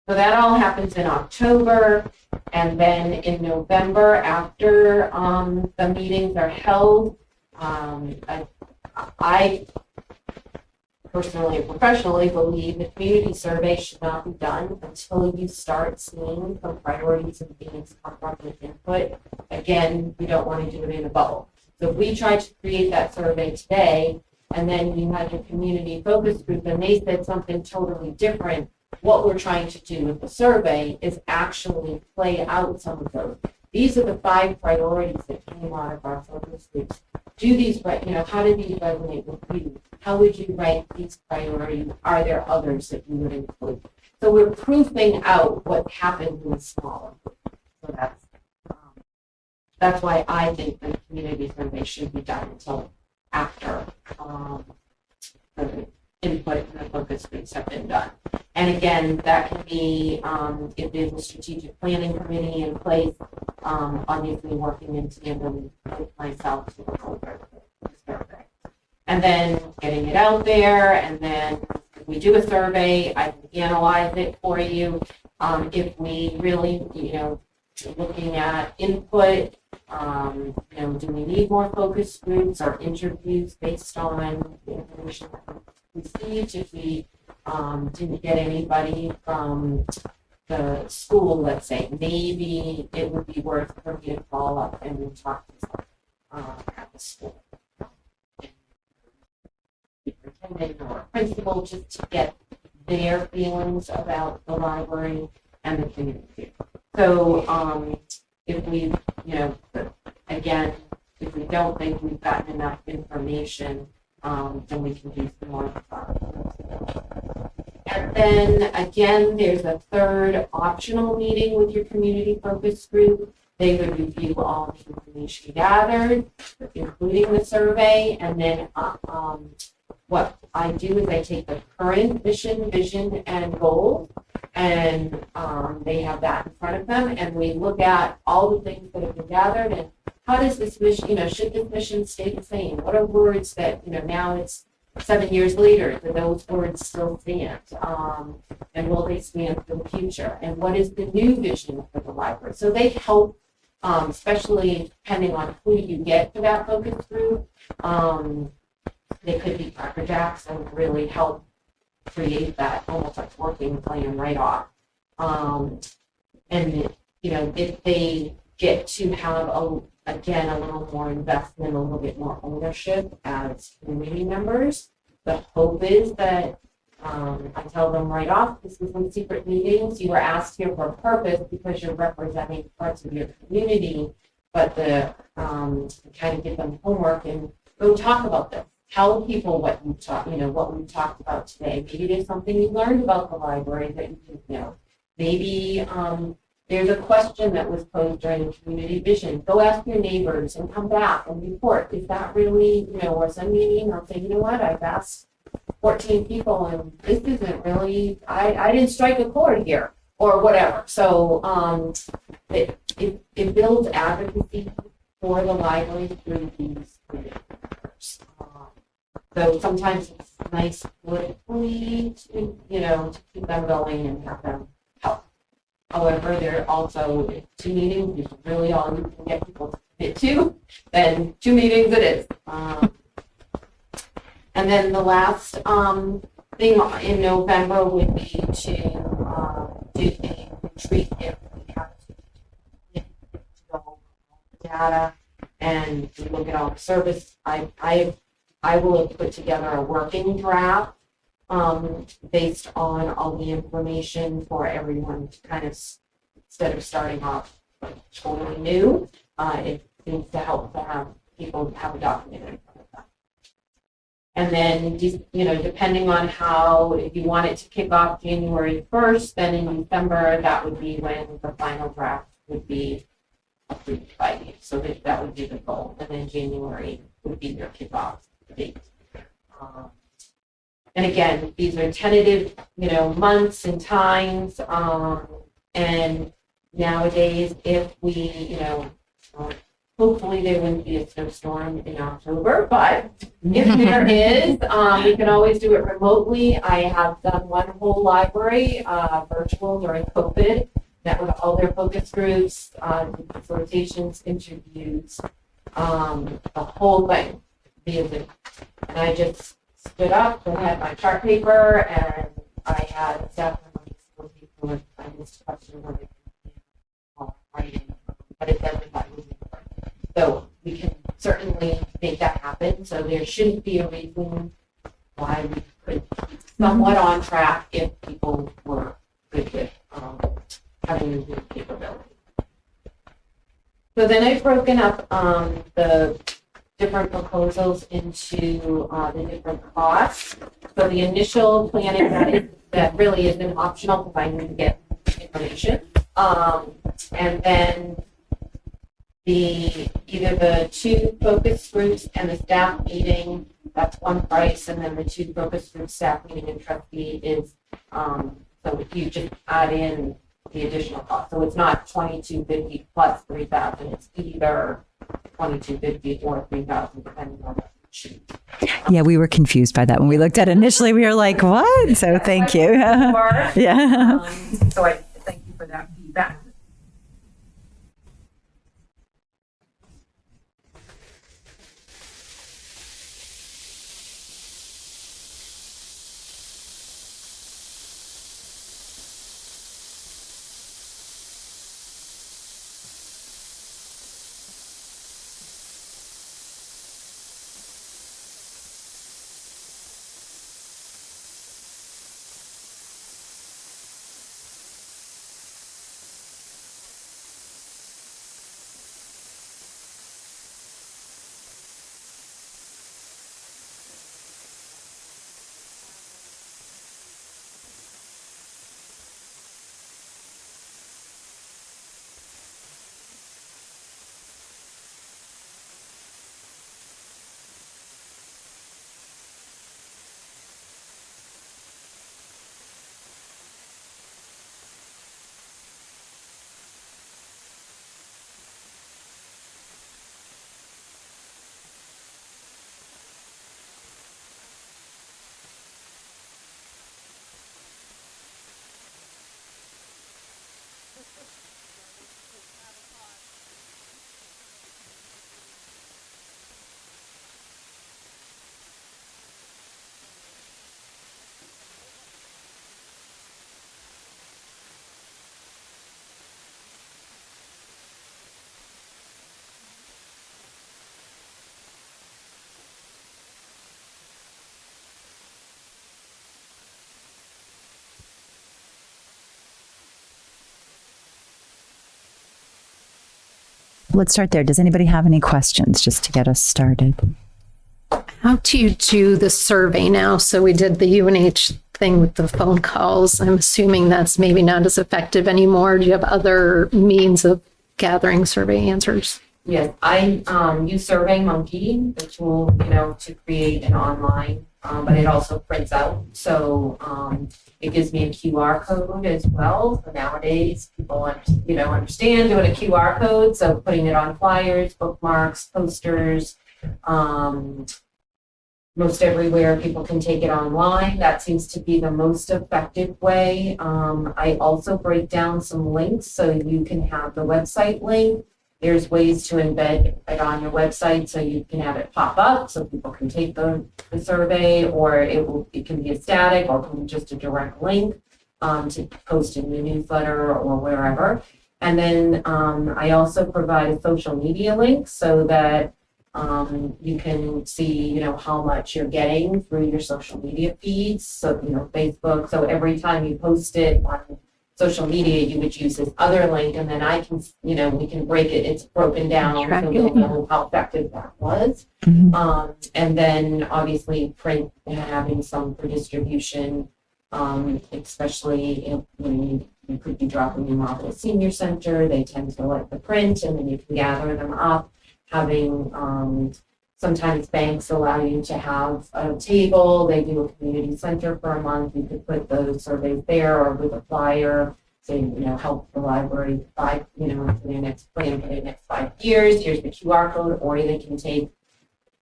So that all happens in October, and then in November, after the meetings are held, I personally and professionally believe the community survey should not be done until you start seeing some priorities and themes come from the input. Again, we don't want to do it in a bubble. So if we tried to create that survey today, and then you had your community focus group and they said something totally different, what we're trying to do with the survey is actually play out some of those. These are the 5 priorities that came out of our focus groups. Do these, how do these resonate with you? How would you rank these priorities? Are there others that you would include? So we're proofing out what happened in the smaller group. So that's why I think the community survey should be done until after the input and the focus groups have been done. And again, that can be if there's a strategic planning committee in place, obviously working in tandem with myself to go over the survey. And then getting it out there, and then if we do a survey, I can analyze it for you. If we really, looking at input, do we need more focus groups or interviews based on the information that we received? If we didn't get anybody from the school, let's say, maybe it would be worth for me to follow up and talk to someone at the school. Superintendent or principal, just to get their feelings about the library and the community. So if we, again, if we don't think we've gotten enough information, then we can do some more. And then again, there's a third optional meeting with your community focus group. They would review all the information gathered, including the survey, and then what I do is I take the current mission, vision, and goals, and they have that in front of them, and we look at all the things that have been gathered, and how does this mission, should this mission stay the same? What are words that, now it's 7 years later, do those words still stand? And will they stand for the future? And what is the new vision for the library? So they help, especially depending on who you get for that focus group. They could be crackerjacks and really help create that almost like working plan right off. And, if they get to have, again, a little more investment, a little bit more ownership as community members, the hope is that I tell them right off, this is some secret meetings. You were asked here for a purpose because you're representing parts of your community, but kind of give them homework and go talk about this. Tell people what you what we talked about today. Maybe there's something you learned about the library that you didn't know. Maybe there's a question that was posed during the community vision. Go ask your neighbors and come back and report. Is that really, or send me an email saying, I've asked 14 people and this isn't really, I didn't strike a chord here or whatever. So it builds advocacy for the library through these groups. So sometimes it's nice politically to, to keep them going and have them help. However, there are also 2 meetings, is really all you can get people to commit to, then 2 meetings it is. And then the last thing in November would be to do a retreat if we have to go over the data and look at all the service. I will have put together a working draft based on all the information for everyone to kind of, instead of starting off like totally new, it seems to help to have people have a document. And then, depending on how, if you want it to kick off January 1st, then in December, that would be when the final draft would be approved by you. So that would be the goal. And then January would be your kickoff date. And again, these are tentative, months and times. And nowadays, if we, hopefully there wouldn't be a snowstorm in October, but if there is, we can always do it remotely. I have done one whole library virtual during COVID, met with all their focus groups, facilitations, interviews, the whole thing via Zoom. And I just stood up and had my chart paper, and I had staff members facilitate with I missed a question where they can writing, but it's everybody was in. So we can certainly make that happen. So there shouldn't be a reason why we could keep somewhat on track if people were good with having a good capability. So then I've broken up the different proposals into the different costs. So the initial planning that really isn't optional because I need to get information. And then either the 2 focus groups and the staff meeting, that's one price, and then the 2 focus group staff meeting and trustee is so if you just add in the additional cost. So it's not $2,250 plus $3,000, it's either $2,250 or $3,000 depending on what you choose. Yeah, we were confused by that when we looked at it initially. We were like, what? So thank you. Yeah. So I thank you for that feedback. Let's start there. Does anybody have any questions just to get us started? How do you do the survey now? So we did the UNH thing with the phone calls. I'm assuming that's maybe not as effective anymore. Do you have other means of gathering survey answers? Yes, I use SurveyMonkey, the tool, to create an online but it also prints out. So it gives me a QR code as well. So nowadays, people understand doing a QR code. So putting it on flyers, bookmarks, posters, most everywhere people can take it online. That seems to be the most effective way. I also break down some links so you can have the website link. There's ways to embed it on your website so you can have it pop up so people can take the survey, or it can be a static or can be just a direct link to post in your newsletter or wherever. And then I also provide a social media link so that you can see, how much you're getting through your social media feeds. So, Facebook. So every time you post it on social media, you would use this other link, and then I can, we can break it. It's broken down so you'll know how effective that was. And then obviously print and having some for distribution, especially when you could be dropping them off at a senior center. They tend to like the print, and then you can gather them up. Having sometimes banks allow you to have a table. They do a community center for a month. You could put those surveys there, or with a flyer, say, help the library for their next plan for their next 5 years. Here's the QR code, or they can take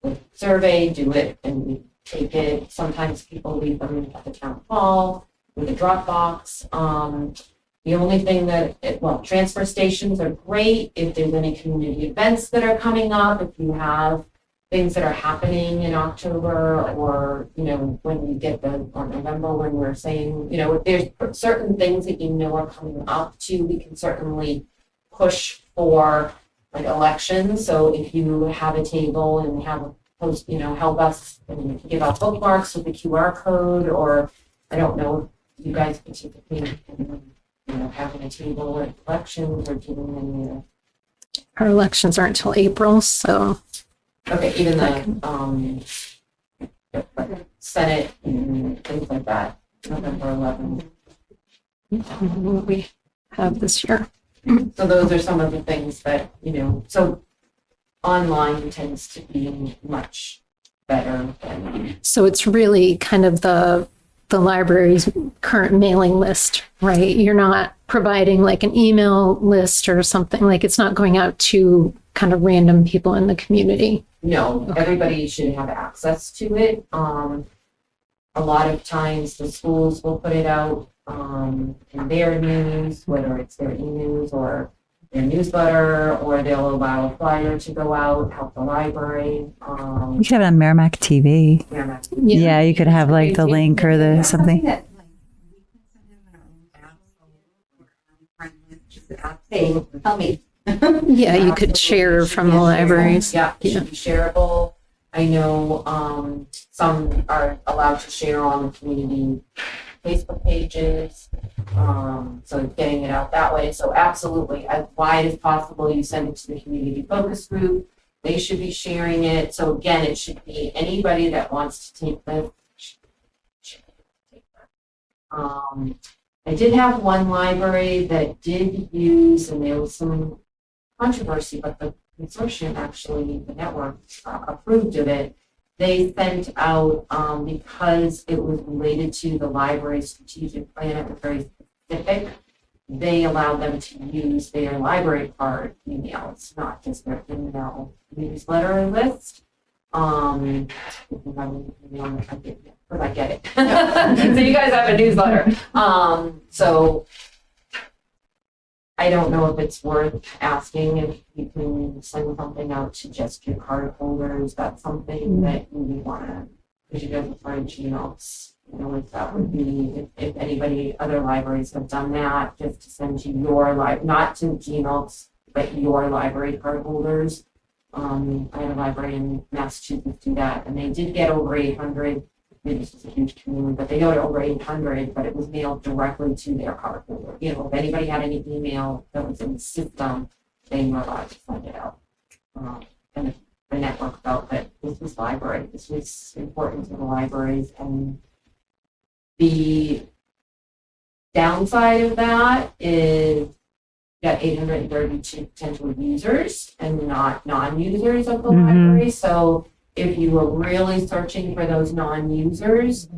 the survey, do it, and take it. Sometimes people leave them at the town hall with a Dropbox. The only thing transfer stations are great if there's any community events that are coming up, if you have things that are happening in October, or, when you get or November, when we're saying, if there's certain things that are coming up too, we can certainly push for like elections. So if you have a table and have a post, help us and give out bookmarks with the QR code, or I don't know if you guys participate in having a table at elections or doing any. Our elections aren't until April, so. Okay, even the Senate and things like that, November 11th. What we have this year. So those are some of the things that, so online tends to be much better than. So it's really kind of the library's current mailing list, right? You're not providing like an email list or something, like it's not going out to kind of random people in the community. No, everybody should have access to it. A lot of times the schools will put it out in their news, whether it's their e-news or their newsletter, or they'll allow a flyer to go out, help the library. You could have it on Merrimack TV. Yeah, you could have like the link or the something. Hey, tell me. Yeah, you could share from the libraries. Yeah, it should be shareable. I know some are allowed to share on the community Facebook pages. So getting it out that way. So absolutely, as wide as possible, you send it to the community focus group. They should be sharing it. So again, it should be anybody that wants to take the. I did have one library that did use, and there was some controversy, but the consortium actually, the network, approved of it. They sent out, because it was related to the library's strategic plan, it was very specific, they allowed them to use their library card emails, not just their email newsletter list. Because I get it. So you guys have a newsletter. So I don't know if it's worth asking if you can send something out to just your card holders. That's something that you would want to, because you guys prefer Gmails. If that would be, if anybody, other libraries have done that, just to send to your not to Gmails, but your library card holders. I had a library in Massachusetts do that, and they did get over 800. This is a huge community, but they got over 800, but it was mailed directly to their card holder. If anybody had any email that was in the system, they were allowed to send it out. And the network felt that this was library. This was important to the libraries. And the downside of that is got 832 potential users and not non-users of the library. So if you are really searching for those non-users,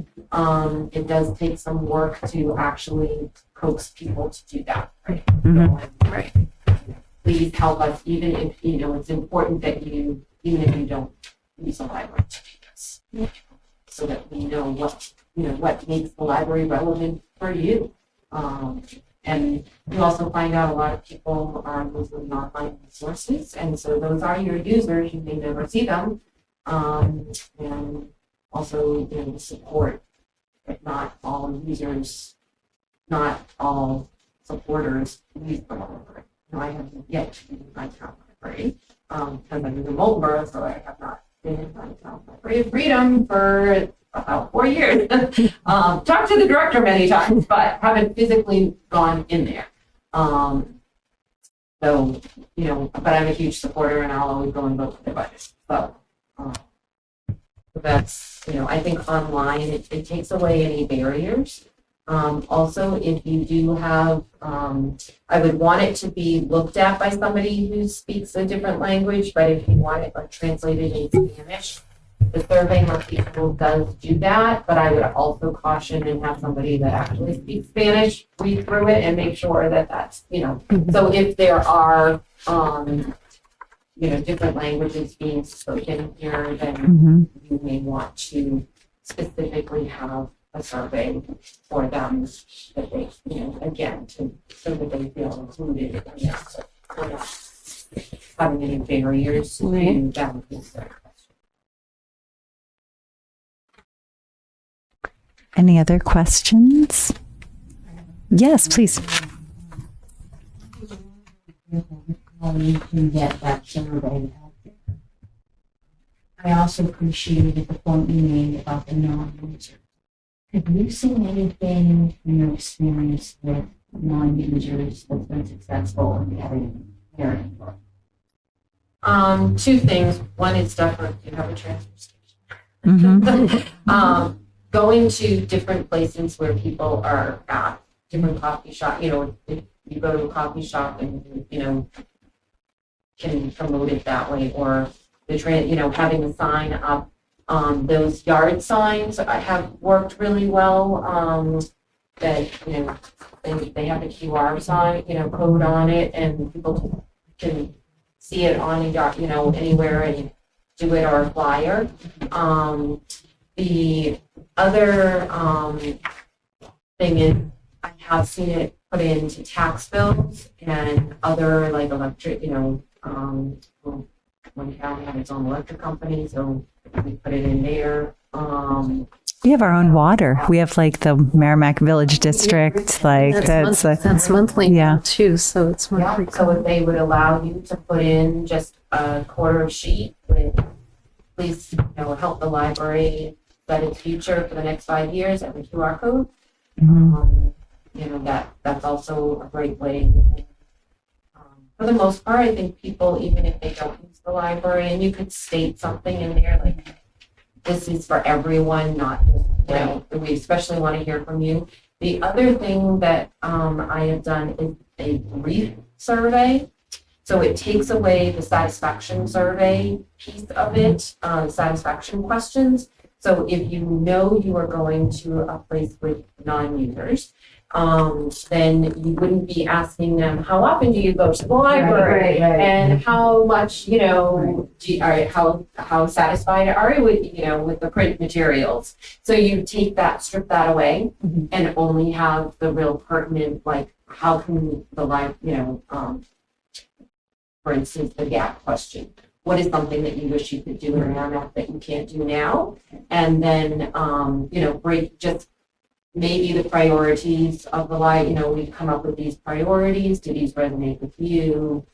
it does take some work to actually coax people to do that, right? So, Right. please help us, even if, it's important that even if you don't use a library to do this. So that we know what makes the library relevant for you. And you also find out a lot of people are using online resources, and so those are your users, you may never see them. And also, the support, but not all users, not all supporters use the library. I haven't yet to use my town library, because I'm in Marlborough, so I have not been in my town library of Freedom for about 4 years. Talked to the director many times, but haven't physically gone in there. So, but I'm a huge supporter and I'll always go and vote for the budget. So, that's, I think online, it takes away any barriers. Also, if you do have, I would want it to be looked at by somebody who speaks a different language, but if you want it like translated in Spanish, the Survey Most People does do that, but I would also caution and have somebody that actually speaks Spanish read through it and make sure that that's, so if there are, different languages being spoken here, then you may want to specifically have a survey for them that they, again, so that they feel included in that. So we're not having any barriers to them. Any other questions? Yes, please. You can get that survey out there. I also appreciated the point you made about the non-user. Have you seen anything in your experience with non-users that's been successful in getting hearing? Two things. One is definitely you have a transfer station. Going to different places where people are at, different coffee shop, if you go to a coffee shop and, can promote it that way, or having a sign up. Those yard signs have worked really well. That, they have a QR sign, code on it, and people can see it on a yard, anywhere and do it, or a flyer. The other thing is, I have seen it put into tax bills and other like electric, one county had its own electric company, so we put it in there. We have our own water. We have like the Merrimack Village District. Like That's monthly yeah. too, so it's monthly. Yeah, so if they would allow you to put in just a quarter sheet with, please, help the library set its future for the next 5 years and the QR code. That's also a great way. For the most part, I think people, even if they don't use the library, and you could state something in there like, this is for everyone, not just, we especially want to hear from you. The other thing that I have done is a brief survey. So it takes away the satisfaction survey piece of it, satisfaction questions. So if you know you are going to a place with non-users, then you wouldn't be asking them, how often do you go to the library? Right. And how much, how satisfied are you with the print materials? So you take that, strip that away, and only have the real pertinent, like, how can the library, for instance, the gap question. What is something that you wish you could do in Merrimack that you can't do now? And then, break just maybe the priorities of the we come up with these priorities. Do these resonate with you?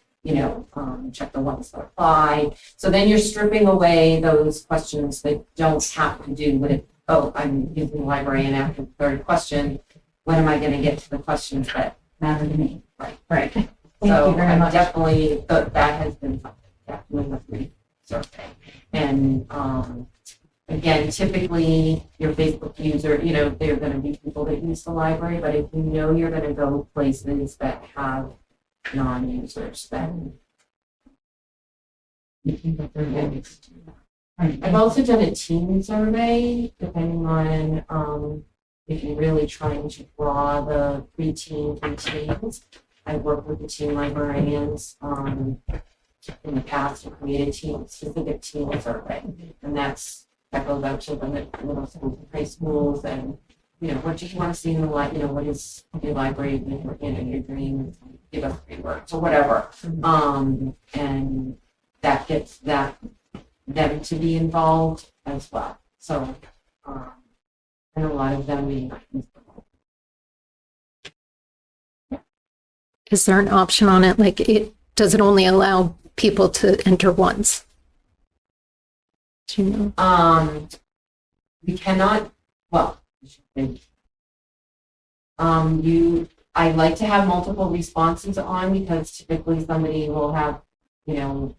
Check the ones that apply. So then you're stripping away those questions that don't have to do with, I'm using the library, and after the third question, when am I going to get to the questions that matter to me? Right. Thank So you very much. definitely that has been something definitely with the survey. And again, typically your Facebook user, they're going to be people that use the library, but if you know you're going to go places that have non-users, then you can get their names. I've also done a team survey, depending on, if you're really trying to draw the pre-teen through teens. I've worked with the teen librarians, in the past to create a specific teen survey. And that goes out to the middle schools and high schools and, what do you want to see in the what is your library, your dreams, give us 3 words or whatever. And that gets them to be involved as well. So, and a lot of them may not use them. Is there an option on it? Like does it only allow people to enter once? Do you know? We cannot, well, I like to have multiple responses on because typically somebody will have, an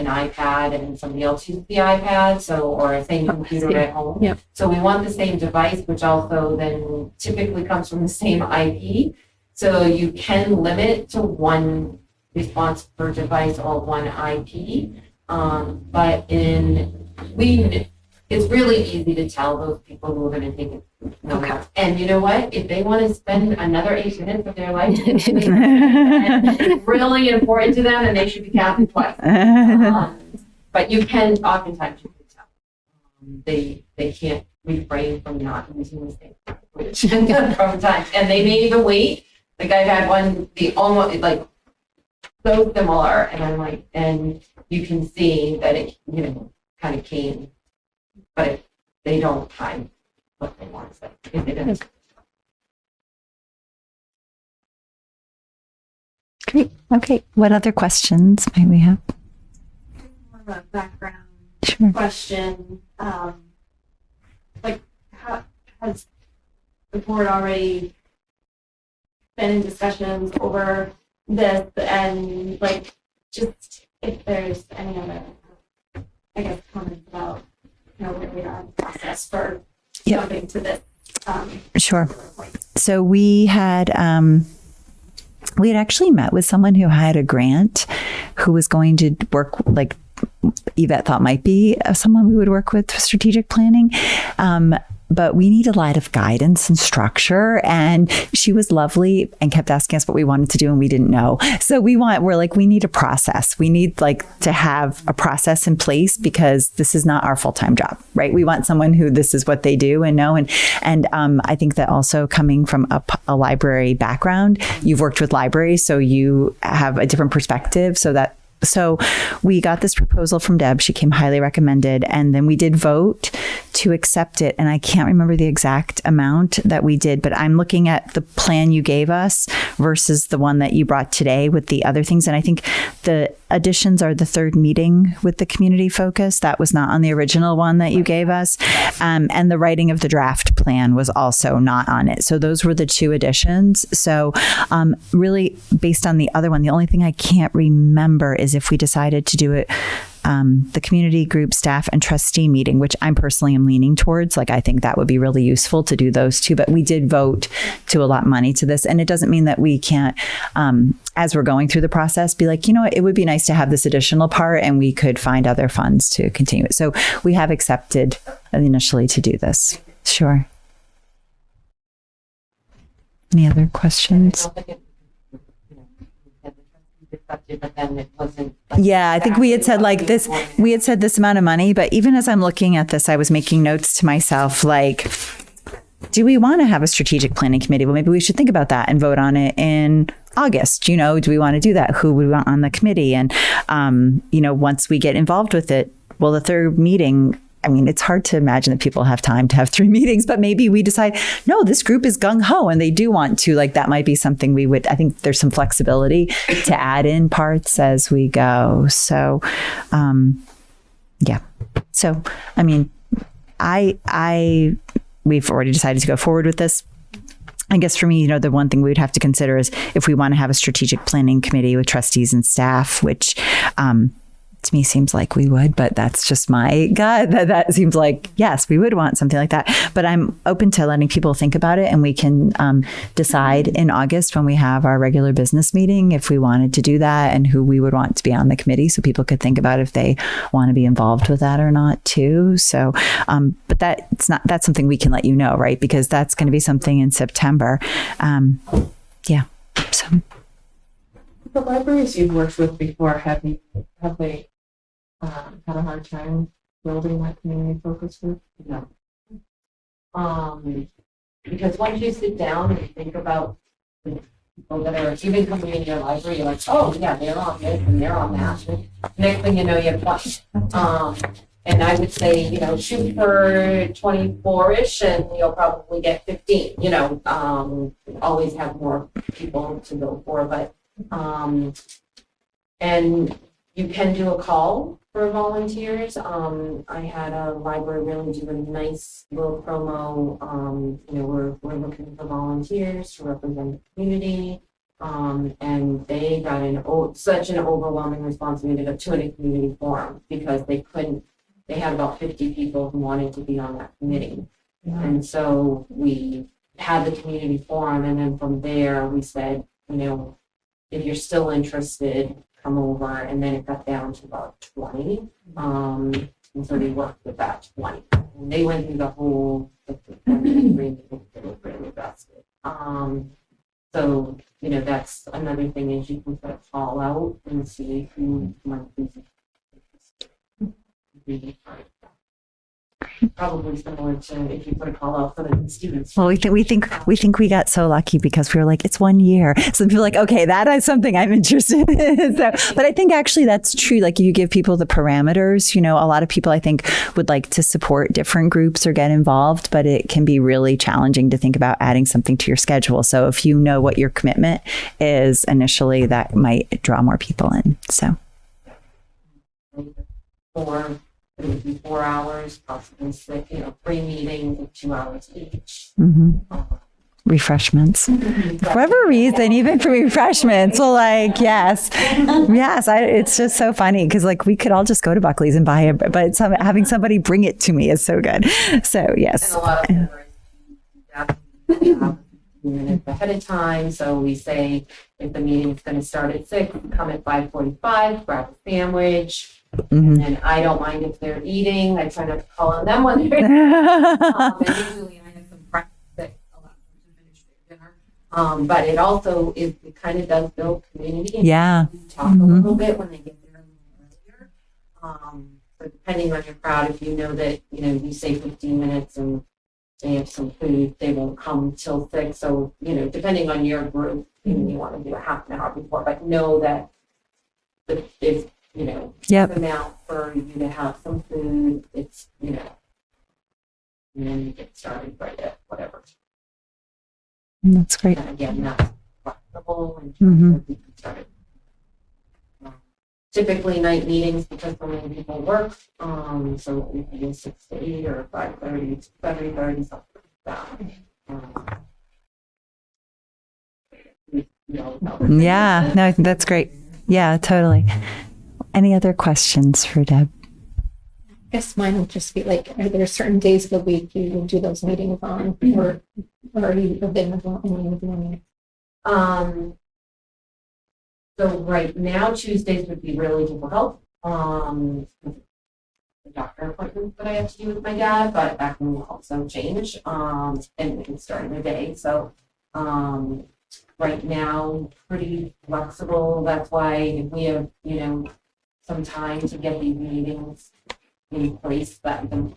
iPad and somebody else uses the iPad, or a same computer at home. Yep. So we want the same device, which also then typically comes from the same IP. So you can limit to 1 response per device or 1 IP. But it's really easy to tell those people who are going to take it. Okay. And you know what? If they want to spend another 8 minutes of their life, it's really important to them, and they should be counted twice. But oftentimes you can tell. They can't refrain from not using the same language from time, and they may even wait. Like I've had one, almost like so similar, and I'm like, and you can see that it, kind of came, but they don't find what they want to say. If it is. Great. Okay. What other questions might we have? More of a background Sure. question. How has the board already been in discussions over this, and just if there's any other, comments about where we are in the process for Yep. jumping to this. Sure. So we had actually met with someone who had a grant who was going to work, like Yvette thought might be someone we would work with strategic planning. But we need a lot of guidance and structure. And she was lovely and kept asking us what we wanted to do, and we didn't know. So we need a process. We need to have a process in place because this is not our full-time job, right? We want someone who this is what they do and know. And I think that also coming from a library background, you've worked with libraries, so you have a different perspective. So we got this proposal from Deb. She came highly recommended. And then we did vote to accept it. And I can't remember the exact amount that we did, but I'm looking at the plan you gave us versus the one that you brought today with the other things. And I think the additions are the 3rd meeting with the community focus. That was not on the original one that you gave us. And the writing of the draft plan was also not on it. So those were the 2 additions. So really based on the other one, the only thing I can't remember is if we decided to do it, the community group staff and trustee meeting, which I'm personally am leaning towards. I think that would be really useful to do those 2, but we did vote to allot money to this. And it doesn't mean that we can't, as we're going through the process, be like, it would be nice to have this additional part and we could find other funds to continue it. So we have accepted initially to do this. Sure. Any other questions? But then it wasn't. Yeah, I think we had said this, we had said this amount of money, but even as I'm looking at this, I was making notes to myself, do we want to have a strategic planning committee? Well, maybe we should think about that and vote on it in August. Do we want to do that? Who would we want on the committee? And, once we get involved with it, well, the 3rd meeting, it's hard to imagine that people have time to have 3 meetings, but maybe we decide, no, this group is gung ho and they do want to, that might be something I think there's some flexibility to add in parts as we go. So, yeah. So, we've already decided to go forward with this. I guess for me, the one thing we would have to consider is if we want to have a strategic planning committee with trustees and staff, which, to me seems like we would, but that's just my gut. That seems like, yes, we would want something like that. But I'm open to letting people think about it, and we can decide in August when we have our regular business meeting if we wanted to do that and who we would want to be on the committee, so people could think about if they want to be involved with that or not too. So, but that's something we can let you know, right? Because that's going to be something in September. Yeah. So. The libraries you've worked with before, have they had a hard time building that community focus group? No. Because once you sit down and think about the people that are even coming in your library, you're like, oh yeah, they're on this and they're on that. And next thing you know, you have 20. And I would say, shoot for 24-ish and you'll probably get 15, always have more people to go for, but, and you can do a call for volunteers. I had a library really do a nice little promo. We're looking for volunteers to represent the community. And they got such an overwhelming response. We ended up doing a community forum because they had about 50 people who wanted to be on that committee. Yeah. And so we had the community forum, and then from there we said, if you're still interested, come over, and then it got down to about 20. And so they worked with that 20. And they went through the whole agreement. They were really vested. So, that's another thing is you can put a call out and see who might be interested. Probably similar to if you put a call out for the students. Well, we think we got so lucky because we were like, it's 1 year. So people are like, okay, that is something I'm interested in. So, but I think actually that's true. Like you give people the parameters, a lot of people I think would like to support different groups or get involved, but it can be really challenging to think about adding something to your schedule. So if you know what your commitment is initially, that might draw more people in. So. It would be 4 hours, possibly 6, 3 meetings of 2 hours each. Mm-hmm. Refreshments. For whatever reason, even for refreshments, well, yes. It's just so funny because we could all just go to Buckley's and buy it, but having somebody bring it to me is so good. So yes. And a lot of libraries minutes ahead of time. So we say if the meeting is going to start at 6, come at 5:45, grab a sandwich. Mm-hmm. And I don't mind if they're eating. I try not to call on them when they're eating. And usually I have some practice that allows them to finish their dinner. But it also it kind of does build community. And yeah. Talk a little bit when they get there a little earlier. So depending on your crowd, if you know that, you say 15 minutes and they have some food, they won't come till 6. So, depending on your group, you want to do a half an hour before, but know that it's, yep. amount for you to have some food. It's, and then you get started right at whatever. That's great. And again, that's flexible and Mm-hmm. we can start it. Typically night meetings because so many people work. So it can be 6 to 8 or 5:30 to 7:30, something like that. Yeah, no, I think that's great. Yeah, totally. Any other questions for Deb? I guess mine would just be are there certain days of the week you will do those meetings on, or are you available any of the meetings? So right now, Tuesdays would be really difficult. The doctor appointments that I have to do with my dad, but that can also change. And it can start in the day. So right now, pretty flexible. That's why if we have, some time to get these meetings in place, that the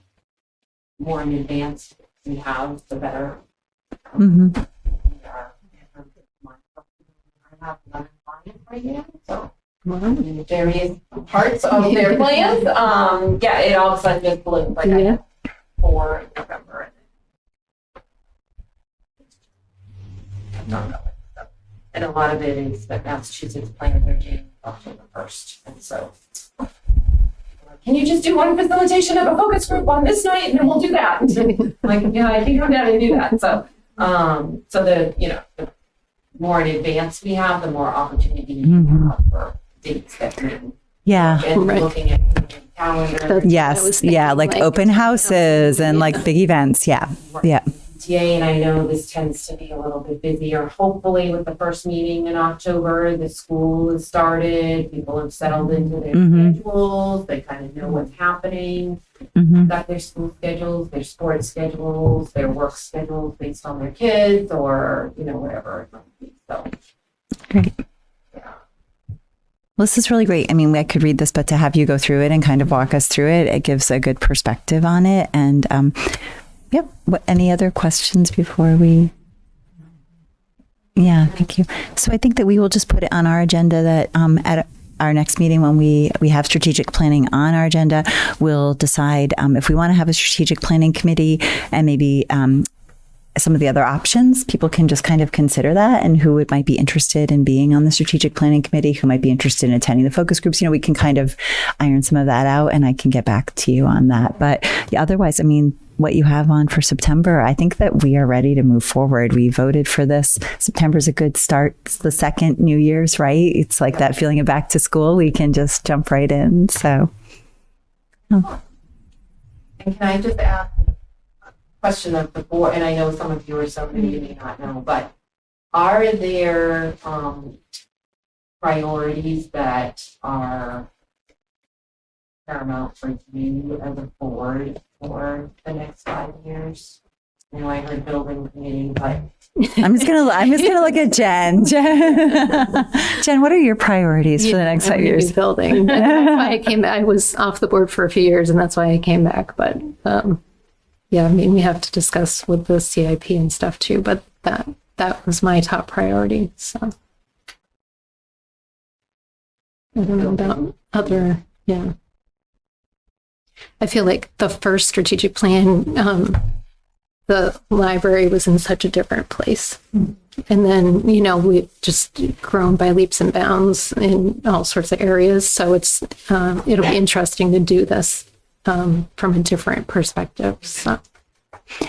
more in advance we have, the better. Mm-hmm. I have 11 clients right now, so various parts of their plans. It all of a sudden just blew for November. And a lot of it is that Massachusetts plans are due October 1st, and so can you just do one facilitation of a focus group on this night, and then we'll do that? I can come down and do that. So, the more in advance we have, the more opportunity we have for dates that we Yeah. And Right. looking at the calendar. That was Yes. thinking, Yeah. Like open houses and like big events. Yeah. Yeah. PTA, and I know this tends to be a little bit busier. Hopefully with the first meeting in October, the school has started, people have settled into their schedules, they kind of know what's happening. Got their school schedules, their sports schedules, their work schedules based on their kids or, whatever it might be. So, Great. Well, this is really great. I mean, I could read this, but to have you go through it and kind of walk us through it, it gives a good perspective on it. And yep. Any other questions before we? Yeah, thank you. So I think that we will just put it on our agenda that at our next meeting, when we have strategic planning on our agenda, we'll decide if we want to have a strategic planning committee and maybe some of the other options. People can just kind of consider that, and who might be interested in being on the strategic planning committee, who might be interested in attending the focus groups. We can kind of iron some of that out, and I can get back to you on that. But yeah, otherwise, I mean, what you have on for September, I think that we are ready to move forward. We voted for this. September's a good start. It's the second New Year's, right? It's like that feeling of back to school. We can just jump right in. So. Oh. And can I just ask a question of the board, and I know some of you or some of you may not know, but are there priorities that are paramount for you as a board for the next 5 years? I know I heard building committee, but I'm just gonna look at Jen. Jen, what are your priorities for the next 5 years? Building. That's why I came back. I was off the board for a few years, and that's why I came back. But yeah, I mean, we have to discuss with the CIP and stuff too. But that was my top priority. So I don't know about other. Yeah, I feel like the first strategic plan. The library was in such a different place. And then, we've just grown by leaps and bounds in all sorts of areas. So it'll be interesting to do this from a different perspective. So.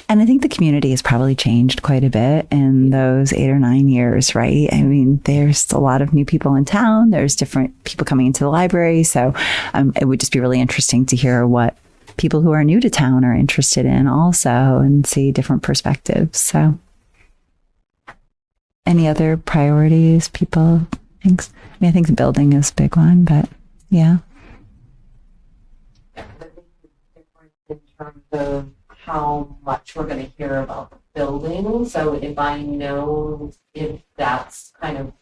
And I think the community has probably changed quite a bit in those 8 or 9 years, right? I mean, there's a lot of new people in town. There's different people coming into the library. So it would just be really interesting to hear what people who are new to town are interested in also, and see different perspectives. So any other priorities people think? I mean, I think the building is a big one, but yeah. I think it's different in terms of how much we're going to hear about the building. So if I know if that's kind of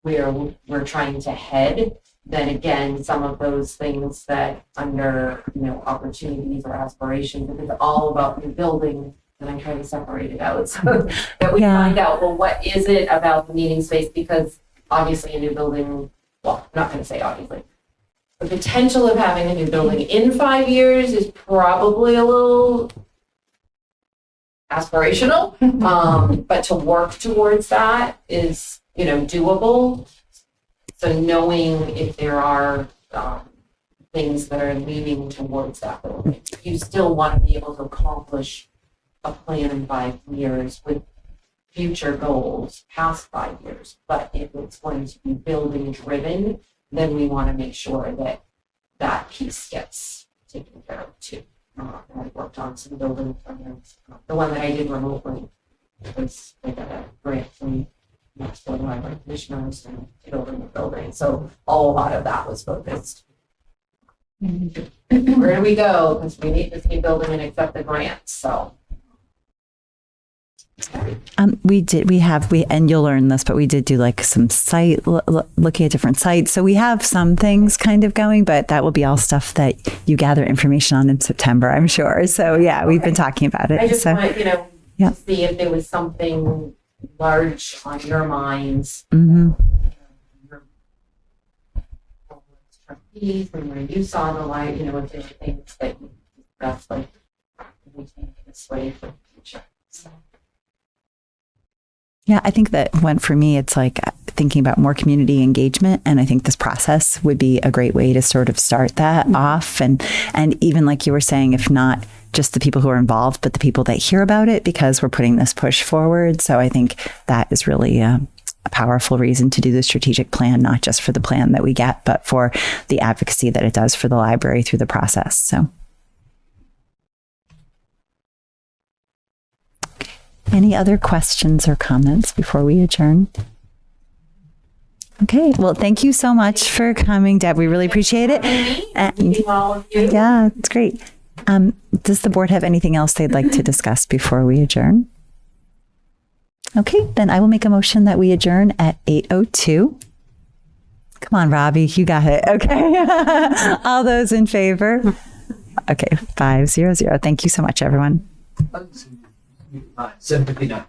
where we're trying to head, then again, some of those things that under, opportunities or aspirations, if it's all about the building, then I'm trying to separate it out so that we find out, well, what is it about the meeting space? Because obviously a new building, well, I'm not going to say obviously, the potential of having a new building in 5 years is probably a little aspirational, but to work towards that is, doable. So knowing if there are things that are leaning towards that building, you still want to be able to accomplish a plan in 5 years with future goals past 5 years. But if it's going to be building driven, then we want to make sure that that piece gets taken care of too. I worked on some building plans. The one that I did remotely was I got a grant from National Library Commissioners and building the building. So a lot of that was focused. Where do we go? Because we need this new building and accept the grant. So and you'll learn this, but we did do like some site looking at different sites. So we have some things kind of going, but that will be all stuff that you gather information on in September, I'm sure. So yeah, we've been talking about it. I just want, yeah. to see if there was something large on your minds. Mm-hmm. Your trustees and where you saw the light, if there were things that you discussed, like we take this way for the future. So. Yeah, I think that one for me, it's like thinking about more community engagement. And I think this process would be a great way to sort of start that off. And even like you were saying, if not just the people who are involved, but the people that hear about it, because we're putting this push forward. So I think that is really a a powerful reason to do the strategic plan, not just for the plan that we get, but for the advocacy that it does for the library through the process. So. Any other questions or comments before we adjourn? Okay, well, thank you so much for coming, Deb. We really appreciate it. And yeah, it's great. Does the board have anything else they'd like to discuss before we adjourn? Okay, then I will make a motion that we adjourn at 8:02. Come on, Robbie, you got it. Okay. All those in favor? Okay, 500. Thank you so much, everyone. 7:59.